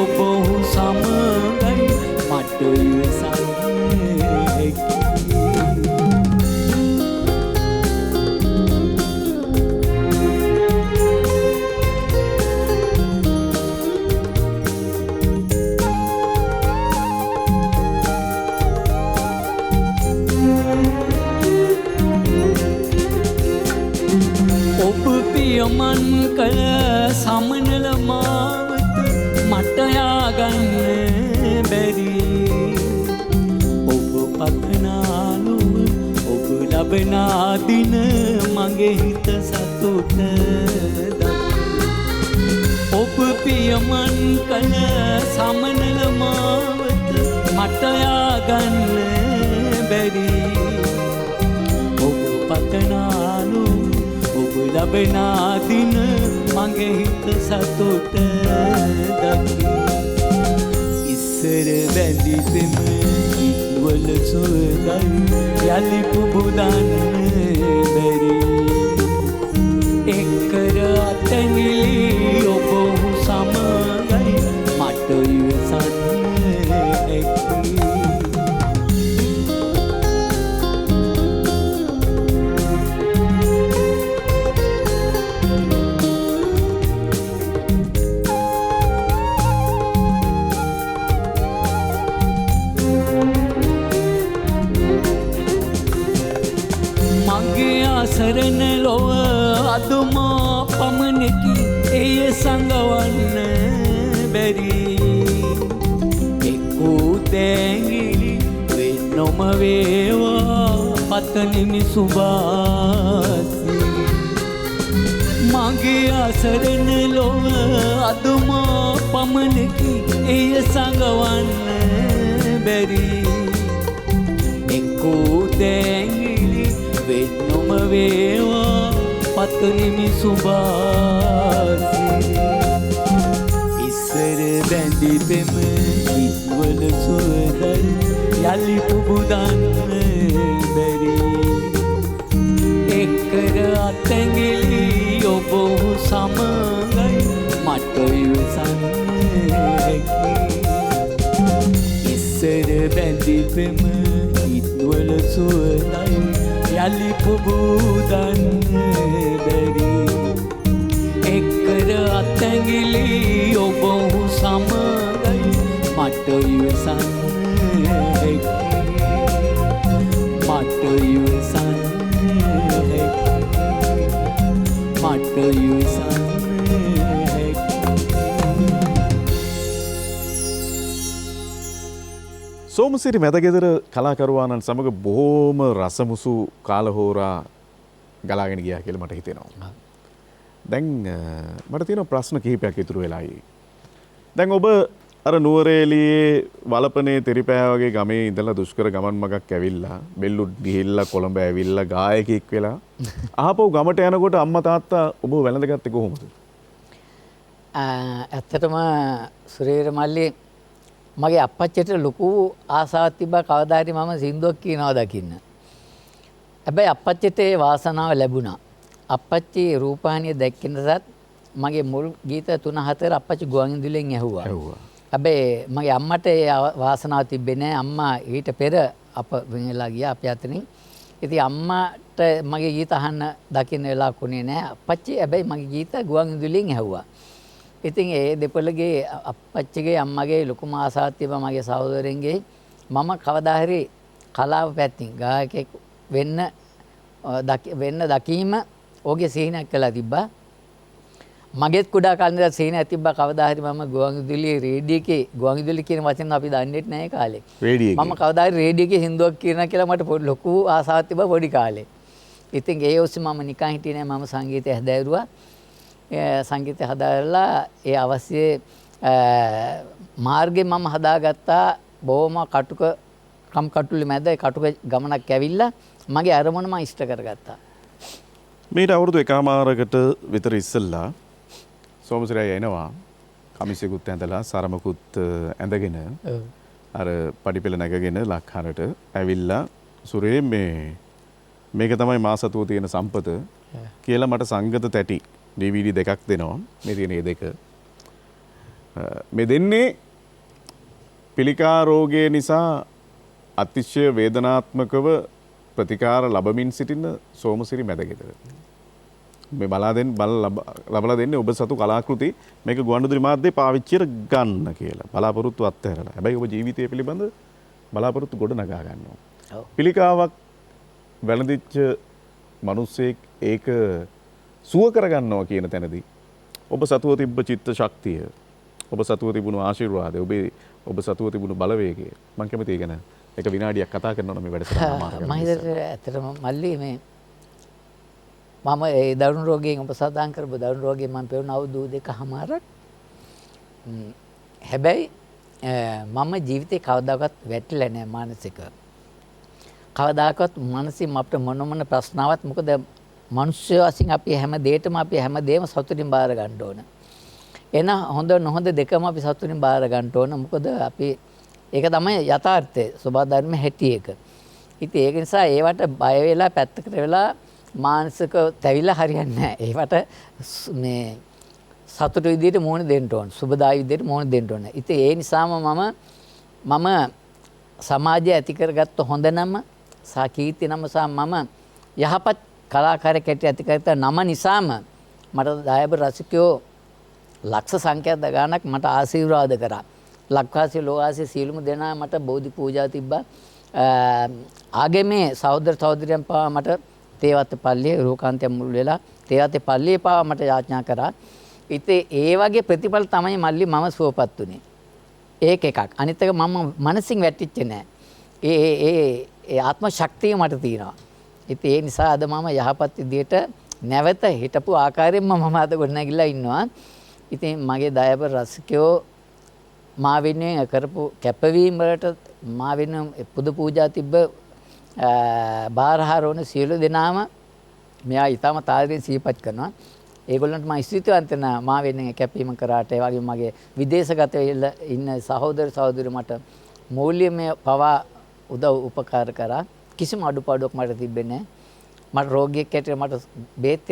ඔබ ඔහු සමගයි මට ඉවසන්න හැකි ඔබ පියමන් කළ සමනල මාවත මට යාගන්න බැරි ඔබ පතනාලුව ඔබ ලබනා දින මගේ හිත සතුට දකි ඔබ පියමන් කළ සමනල මාවත මට යාගන්න බැරි ඔබ පතනාලුව ඔබ ලබනා දින මගේ හිත සතුට දකි ඉස්සර බැඳිපෙම ඉත්වල සුවඳයි යලි පුබුදන්න බැරි එක්කර අතැඟිලි ඔබ ඔහු සමගයි මට ඉවසන්න හැකි සරණ ලොව අදුමා පමණකි එය සංගවන්න බැරි එක්කෝ තැඟිලි වෙන්නොම වේවා පතනිමි සුභාසි මගේ අසරණ ලොව අදුමා පමණකි එය සංගවන්න බැරි එක්කෝ තැඟිලි වෙන්නොම වේවා පතනිමි සුභාසි ඉස්සර බැඳිපෙම ඉත්වල සුවඳයි යලි පුබුදන්න බැරි එක්කර අතැඟිලි ඔබ ඔහු සමගයි මට ඉවසන්න හැකි ඉස්සර බැඳිපෙම ඉත්වල සුවඳයි යලි පුබුදන්න බැරි එක්කර අතැඟිලි ඔබ ඔහු සමගයි මට ඉවසන්න හැකි මට ඉවසන්න හැකි මට ඉවසන්න හැකි සෝමසිරි මැදගෙදර කලාකරුවානන් සමග බොහෝම රසමුසු කාලහෝරා ගලාගෙන ගියා කියලා මට හිතෙනවා. දැන් මට තියෙන ප්‍රශ්න කිහිපයක් ඉතුරු වෙලායි. දැන් ඔබ අර නුවරේලියේ වලපනේ තෙරිපෑ වගේ ගමේ ඉඳලා දුෂ්කර ගමන් මගක් ඇවිල්ලා බෙල්ලුත් ගිහිල්ලා කොළඹ ඇවිල්ලා ගායකයෙක් වෙලා ආපහු ගමට යනකොට අම්මා තාත්තා ඔබ වැළඳගත්තේ කොහොමද? ඇත්තටම සුරේර මල්ලි මගේ අප්පච්චිට ලොකු ආසාවක් තිබ්බා කවදා හරි මම සින්දුවක් කියනවා දකින්න. හැබැයි අප්පච්චිට ඒ වාසනාව ලැබුණා. අප්පච්චි රූපවාහිනිය දැක්කිනසත් මගේ මුල් ගීත 3-4 අප්පච්චි ගුවන්විදුලියෙන් ඇහුවා. හැබැයි මගේ අම්මට ඒ වාසනාව තිබ්බේ නැහැ. අම්මා ඊට පෙර අප වෙනලා ගියා අපේ අතනින්. ඉතින් අම්මාට මගේ ගීත අහන්න දකින්න වෙලාවක් උනේ නැහැ. අප්පච්චි හැබැයි මගේ ගීත ගුවන්විදුලියෙන් ඇහුවා. ඉතින් ඒ දෙපළගේ අප්පච්චිගේ අම්මගේ ලොකුම ආසාවක් තිබ්බා මගේ සහෝදරයන්ගේ මම කවදා හරි කලාව පැත්තෙන් ගායකයෙක් වෙන්න දකීම ඕගේ සිහිනයක් කළා තිබ්බා. මගෙත් කුඩා කාලේ ඉඳලා සිහිනයක් තිබ්බා කවදා හරි මම ගුවන්විදුලි රේඩියෝ එකේ ගුවන්විදුලි කියන වචන අපි දන්නේ නැහැ කාලේ. මම කවදා හරි රේඩියෝ එකේ හින්දුවක් කියනවා කියලා මට ලොකු ආසාවක් තිබ්බා පොඩි කාලේ. ඉතින් ඒ ඔස්සේ මම නිකන් හිටියේ නැහැ මම සංගීතය හැදෑරුවා. සංගීතය හදාරලා ඒ අවශ්‍ය මාර්ගේ මම හදාගත්තා බොහොම කටුක කටුලි මැද කටුක ගමනක් ඇවිල්ලා මගේ අරමුණ මම ඉෂ්ට කරගත්තා. මේට අවුරුදු එකමාරකට විතර ඉස්සෙල්ලා සෝමසිරයි එනවා කමිසෙකුත් ඇඳලා සරමකුත් ඇඳගෙන අර පඩිපෙළ නැගගෙන ලක්හරට ඇවිල්ලා සුරේ මේක තමයි මා සතුව තියෙන සම්පත කියලා මට සංගත තැටි DVD දෙකක් දෙනවා. මේ තියෙන මේ දෙක. මේ දෙන්නේ පිළිකා රෝගය නිසා අතිශය වේදනාත්මකව ප්‍රතිකාර ලබමින් සිටින සෝමසිරි මැදගෙදර. මේ ලබලා දෙන්නේ ඔබ සතු කලාකෘති මේක ගුවන්විදුලි මාධ්‍යයේ පාවිච්චියට ගන්න කියලා. බලාපොරොත්තු අත්හැරලා. හැබැයි ඔබ ජීවිතය පිළිබඳ බලාපොරොත්තු ගොඩ නගා ගන්නවා. පිළිකාවක් වැළඳිච්ච මිනිස්සෙක් ඒක සුව කරගන්නවා කියන තැනදී ඔබ සතුව තිබ්බ චිත්ත ශක්තිය, ඔබ සතුව තිබුණු ආශිර්වාදය, ඔබ සතුව තිබුණු බලවේගය මම කැමති ඒ ගැන එක විනාඩියක් කතා කරනවා මේ වැඩසටහන මම හිතන්නේ ඇත්තටම මල්ලි මේ මම ඒ දරුණු රෝගයෙන් ඔබ සදාන් කරපු දරුණු රෝගයෙන් මම පෙවුන අවුරුදු 2කමාරක්. හැබැයි මම ජීවිතේ කවදාකවත් වැටිලා නැහැ මානසික. කවදාකවත් මානසික අපිට මොන ප්‍රශ්නාවක් මොකද මනුෂ්‍ය වශයෙන් අපි හැම දෙයක්ම සතුටින් බාර ගන්න ඕන. එන හොඳ නොහොඳ දෙකම අපි සතුටින් බාර ගන්න ඕන. මොකද අපි ඒක තමයි යථාර්ථය. සබහා ධර්ම හැටි එක. ඉතින් ඒක නිසා ඒවට බය වෙලා පැත්තකට වෙලා මානසික තැවිලා හරියන්නේ නැහැ. ඒවට මේ සතුට විදියට මොන දෙන්න ඕන. සුබදායි විදියට මොන දෙන්න ඕන. ඉතින් ඒ නිසාම මම සමාජය ඇති කරගත්ත හොඳ නම සාකීර්ති නම සහ මම යහපත් කලාකාරයෙක් ඇති කරගත්ත නම නිසාම මට දායබ රසිකයෝ ලක්ෂ සංඛ්‍යාත ගාණක් මට ආශිර්වාද කරා. ලක්වාසී ලෝවාසී සීලමු දෙනා මට බෝධි පූජා තිබ්බා. ආගමේ සහෝදර සහෝදරියන් පවා මට තේවත්ත පල්ලියේ රූකාන්තය මුල් වෙලා තේවත්ත පල්ලියේ පවා මට යාඥා කරා. ඉතින් ඒ වගේ ප්‍රතිඵල තමයි මල්ලි මම සුවපත් උනේ. ඒක එකක්. අනිත් එක මම මනසින් වැටිච්චේ නැහැ. ඒ ආත්ම ශක්තිය මට තියෙනවා. ඉතින් ඒ නිසා අද මම යහපත් විදියට නැවත හිටපු ආකාරයෙන්ම මම අද ගොඩනැගිලා ඉන්නවා. ඉතින් මගේ දයාබර රසිකයෝ මා වෙනුවෙන් කරපු කැපවීම වලට මා වෙනුවෙන් පුද පූජා තිබ්බ බාරහාරෝණ සියලු දෙනාම මෙයා ඊටම තාදයෙන් සිහිපත් කරනවා. ඒගොල්ලන්ට මම ස්තුතිවන්ත වෙනවා මා වෙනුවෙන් කැපවීම කරාට. ඒ වගේම මගේ විදේශගත වෙලා ඉන්න සහෝදර සහෝදරියෝ මට මූල්‍යමය පවා උදව් උපකාර කරා. කිසිම අඩුපාඩුවක් මට තිබෙන්නේ නැහැ. මට රෝගියෙක් හැටියට මට බේත්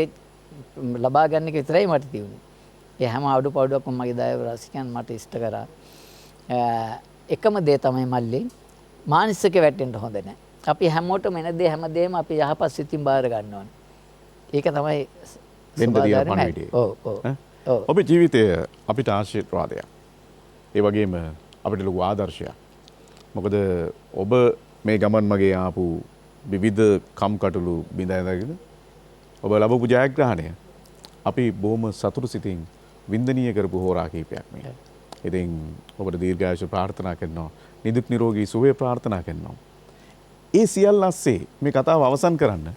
ලබා ගන්න එක විතරයි මට තියුනේ. ඒ හැම අඩුපාඩුවක්ම මගේ දයාව රසිකයන් මට ඉෂ්ට කරා. එකම දේ තමයි මල්ලි මානසික වැටෙන්න හොඳ නැහැ. අපි හැමෝටම එන දේ හැමදේම අපි යහපත් සිතින් බාර ගන්න ඕනේ. ඒක තමයි වෙන්න දියන පණිවිඩය. ඔව්. ඔබේ ජීවිතය අපිට ආශිර්වාදයක්. ඒ වගේම අපිට ලොකු ආදර්ශයක්. මොකද ඔබ මේ ගමන් මගේ ආපු විවිධ කම්කටොළු බිඳගෙන ඔබ ලැබපු ජයග්‍රහණය අපි බොහොම සතුටු සිතින් වින්දනීය කරපු හෝරා කීපයක් මේ. ඉතින් ඔබට දීර්ඝායුෂ ප්‍රාර්ථනා කරනවා. නිදුක් නිරෝගී සුවය ප්‍රාර්ථනා කරනවා. ඒ සියල්ල ඇස්සේ මේ කතාව අවසන් කරන්න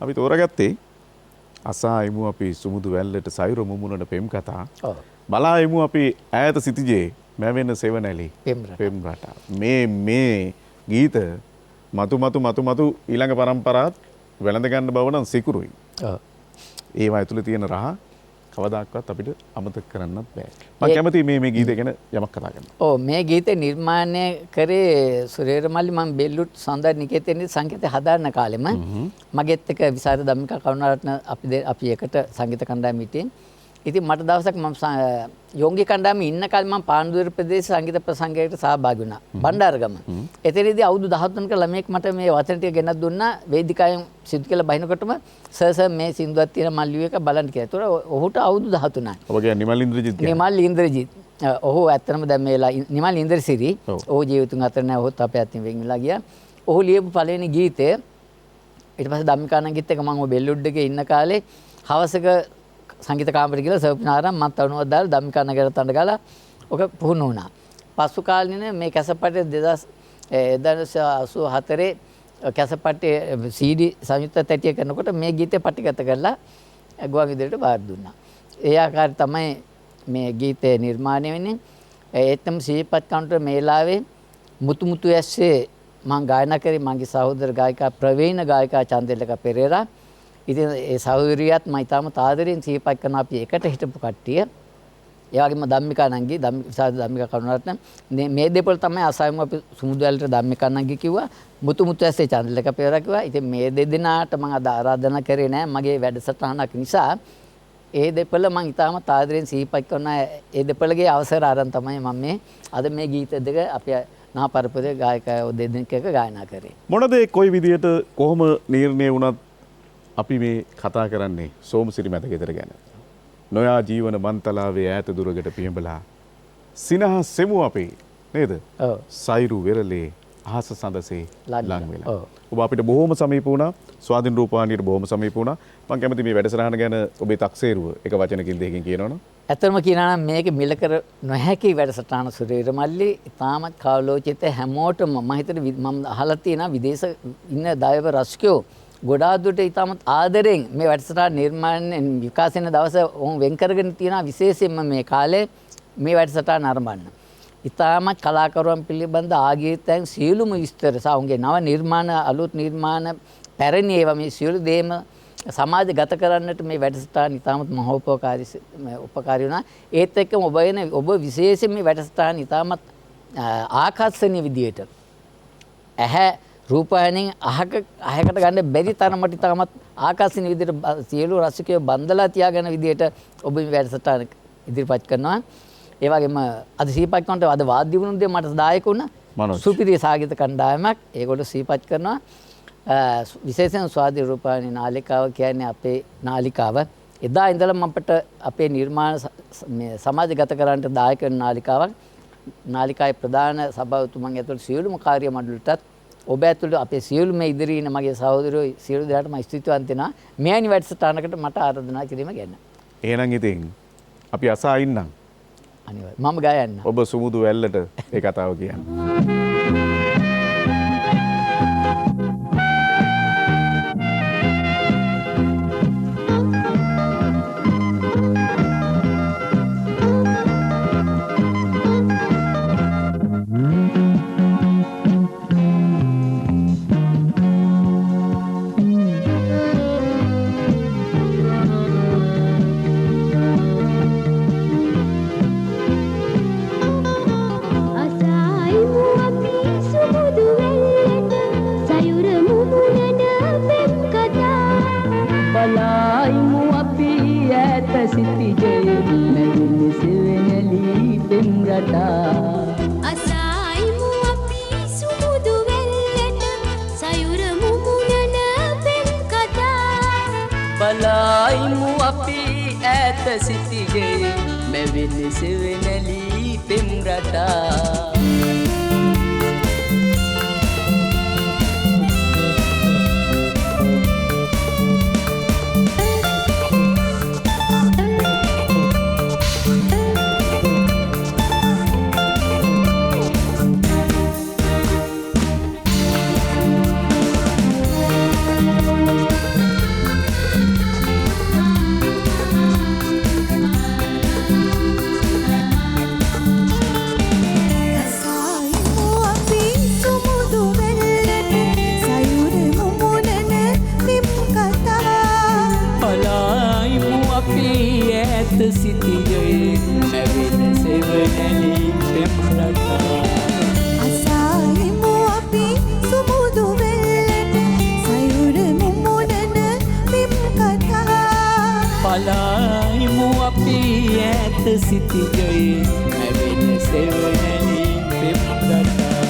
අපි තෝරාගත්තේ අසායමු අපි සුමුදු වැල්ලට සයුර මුමුණට පෙම් කතා. බලායමු අපි ඈත සිටිජේ මැවෙන සෙවනැලි පෙම්රට. පෙම්රට මේ ගීත මතු ඊළඟ පරම්පරාත් වැළඳ ගන්න බව නම් සිකුරුයි. ඔව්. ඒවා ඇතුළේ තියෙන රහ කවදාක්වත් අපිට අමතක කරන්නත් බෑ. මම කැමතියි මේ ගීතය ගැන යමක් කතා කරන්න. ඔව් මේ ගීතේ නිර්මාණය කරේ සුරේර මල්ලි මම බෙල්ලුට් සඳර් නිකේතනේ සංගීතය හදාරන කාලෙම මගෙත් එක්ක විසාර ධම්මිකා කරුණාරත්න අපි එකට සංගීත කණ්ඩායම හිටියේ. ඉතින් මට දවසක් මම යෝංගි කණ්ඩායමේ ඉන්න කාලේ මම පාන්දුවර ප්‍රදේශ සංගීත ප්‍රසංගයකට සහභාගී වුණා. බණ්ඩාරගම. එතනදී අවුරුදු 13ක ළමයෙක් මට මේ වචන ටික ගෙනත් දුන්නා. වේදිකාවෙන් සිදු කියලා බහිනකොටම සර් මේ සින්දුවක් තියෙන මල්ලියු එක බලන්න කියලා. ඒතකොට ඔහුට අවුරුදු 13යි. ඔබ කියන්නේ නිමල් ඉන්ද්‍රජිත් කියන්නේ. නිමල් ඉන්ද්‍රජිත්. ඔහු ඇත්තටම දැන් මේලා නිමල් ඉන්ද්‍රසිරි. ඔහු ජීවිතුන් අතර නැහැ. ඔහුත් අපේ අතින් වෙන් වෙලා ගියා. ඔහු ලියපු පළවෙනි ගීතය ඊට පස්සේ ධම්මිකානන්ගිත් එක මම බෙල්ලුඩ් එකේ ඉන්න කාලේ හවසක සංගීත කාමරේ ගිහලා සර්ප්නාරම් මත් තනුවක් දාලා ධම්මිකානගරට තඬ ගාලා ඔක පුහුණු වුණා. පසු කාලිනේ මේ කැසට් 1984 කැසට් CD සංයුක්ත තැටිය කරනකොට මේ ගීතේ පටිගත කරලා ගුවන් විදුලියට බාර දුන්නා. ඒ ආකාරය තමයි මේ ගීතේ නිර්මාණය වෙන්නේ. ඒත්නම් සිහිපත් කවුන්ටර් මේලාවේ මුතු ඇස්සේ මම ගායනා කරේ මගේ සහෝදර ගායිකා ප්‍රවීණ ගායිකා චන්දෙල්ලක පෙරේරා. ඉතින් ඒ සහෝදරියත් මම ඊටම තාදරෙන් සිහිපත් කරන අපි එකට හිටපු කට්ටිය. ඒ වගේම ධම්මිකා නංගි ධම්මිකා කරුණාරත්න මේ දෙපළ තමයි අසයම අපි සුමුදු ඇල්ලට ධම්මිකා නංගි කිව්වා. මුතු ඇස්සේ චන්දෙල්ලක පෙරේරා කිව්වා. ඉතින් මේ දෙදෙනාට මම අද ආරාධනා කරේ නෑ මගේ වැඩසටහනක් නිසා. ඒ දෙපළ මම ඊටම තාදරෙන් සිහිපත් කරන ඒ දෙපළගේ අවසර ආරන් තමයි මම මේ අද මේ ගීත දෙක අපි නාපරපුරේ ගායකයෝ දෙදෙනෙක් එක ගායනා කරේ. මොනද කොයි විදියට කොහොම නිර්ණය වුණත් අපි මේ කතා කරන්නේ සෝමසිරි මැද ගෙදර ගැන. නොයා ජීවන බන්තලාවේ ඈත දුරකට පියඹලා සිනහ සෙමු අපේ නේද? ඔව්. සයිරු වෙරළේ අහස සඳසේ ලං වෙලා. ඔව්. ඔබ අපිට බොහොම සමීප වුණා. ස්වාධීන රූපවාහිනියට බොහොම සමීප වුණා. මම කැමති මේ වැඩසටහන ගැන ඔබේ තක්සේරුව එක වචනකින් දෙකකින් කියනවනම්. ඇත්තම කියනවා නම් මේක මිල කර නොහැකි වැඩසටහන සුරේර මල්ලි තාමත් කාලෝචිත හැමෝටම මම හිතන්නේ මම අහලා තියෙනවා විදේශ ඉන්න දෛව රසිකයෝ ගොඩාක් දුරට ඉතාමත් ආදරෙන් මේ වැඩසටහන නිර්මාණය විකාශන දවස උන් වෙන් කරගෙන තියෙනවා විශේෂයෙන්ම මේ කාලේ මේ වැඩසටහන ආරම්භන්න. ඉතාමත් කලාකරුවන් පිළිබඳ ආගීතයන් සියලුම විස්තර සහ උන්ගේ නව නිර්මාණ අලුත් නිර්මාණ පැරණි ඒවා මේ සියලු දේම සමාජගත කරන්නට මේ වැඩසටහන ඉතාමත් උපකාරී වුණා. ඒත් එක්කම ඔබ විශේෂයෙන් මේ වැඩසටහන ඉතාමත් ආකර්ෂණීය විදියට ඇහැ රූපවාහිනියෙන් අහකට ගන්න බැරි තරමට ඉතාමත් ආකර්ෂණීය විදියට සියලු රසිකයෝ බන්දලා තියාගෙන විදියට ඔබ මේ වැඩසටහන ඉදිරිපත් කරනවා. ඒ වගේම අද සිහිපත් කරනකොට අද වාද්‍ය වුණුන්දේ මට දායක වුණා. සුපිරි සංගීත කණ්ඩායමක් ඒගොල්ලෝ සිහිපත් කරනවා. විශේෂයෙන් ස්වාධීන රූපවාහිනී නාලිකාව කියන්නේ අපේ නාලිකාව. එදා ඉඳලම අපිට අපේ නිර්මාණ සමාජගත කරන්නට දායක වෙන නාලිකාවක්. නාලිකාවේ ප්‍රධාන සභාවතුමන් ඇතුළු සියලුම කාර්ය මණ්ඩලයටත් ඔබ ඇතුළු අපේ සියලුම ඉදිරියේ ඉන්න මගේ සහෝදරයෝ සියලු දෙනාටම ස්තුතිවන්ත වෙනවා. මෙවැනි වැඩසටහනකට මට ආරාධනා කිරීම ගැන. එහෙනම් ඉතින් අපි අසා ඉන්නම්. අනිවාර්යයෙන් මම ගයන්න. ඔබ සුමුදු ඇල්ලට ඒ කතාව කියන්න. බලයිමු අපි ඈත සිටිගේ මෙවිලි සෙවණලි පෙම් රටා. අසාහිමු අපි සුමුදු වෙල්ලට සයුර මුමුණන පිම් කතා පලායිමු අපි ඇත සිතිජයේ මැවෙන සෙවණලි පෙම් රටා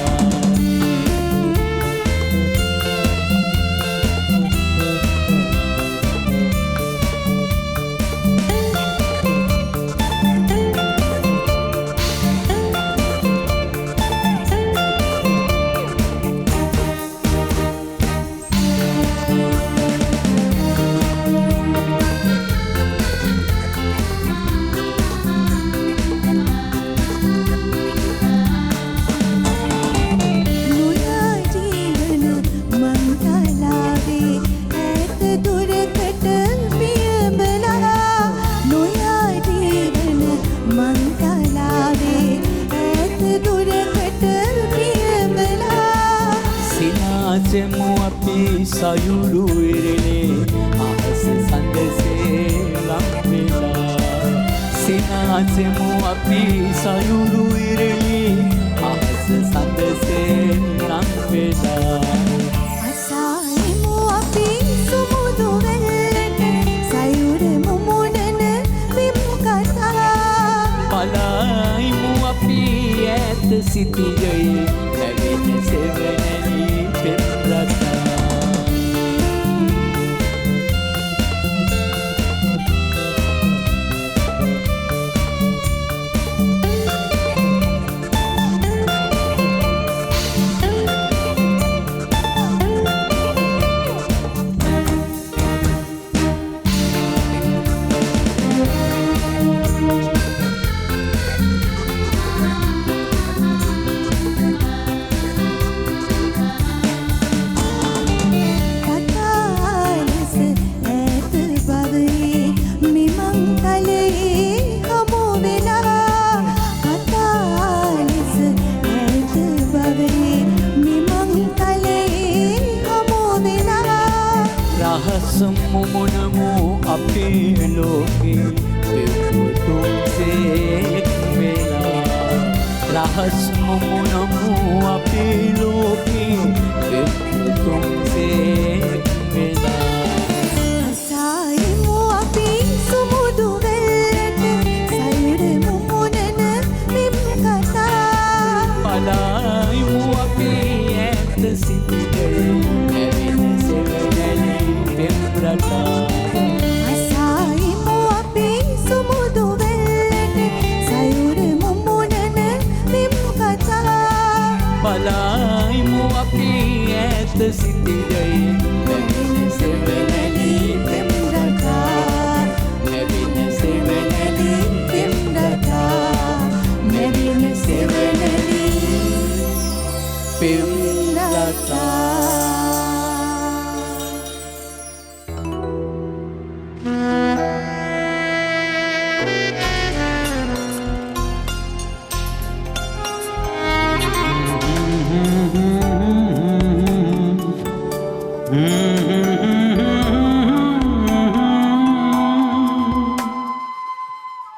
සිනාසෙමු අපි සයුරු ඉරලේ අහස සඳසේ ලං වෙලා සිනාසෙමු අපි සයුරු ඉරලේ අහස සඳසේ ලං වෙලා අසාහිමු අපි සුමුදු වෙල්ලට සයුර මුමුණන පිම් කතා පලායිමු අපි ඇත සිතිජයේ මැවෙන සෙවණලි පෙම් රටා මුමුණමු අපේ ලෝකේ පෙම්වතුන්සේ එක් වෙලා රහස් මුමුණමු අපේ ලෝකේ පෙම්වතුන්සේ එක් වෙලා අසාහිමු අපි සුමුදු වෙල්ලට සයුර මුමුණන පිම් කතා පලායිමු අපේ ඇත සිතිජයේ මැවෙන සෙවණලි පෙම් රටා අසාහිමු අපි සුමුදු වෙල්ලට සයුර මුමුණන පිම් කතා පලායිමු අපි ඇත සිතිජයේ මැවෙන සෙවණලි පෙම් රටා මැවෙන සෙවණලි පෙම් රටා මැවෙන සෙවණලි පෙම් රටා Mm-hmm.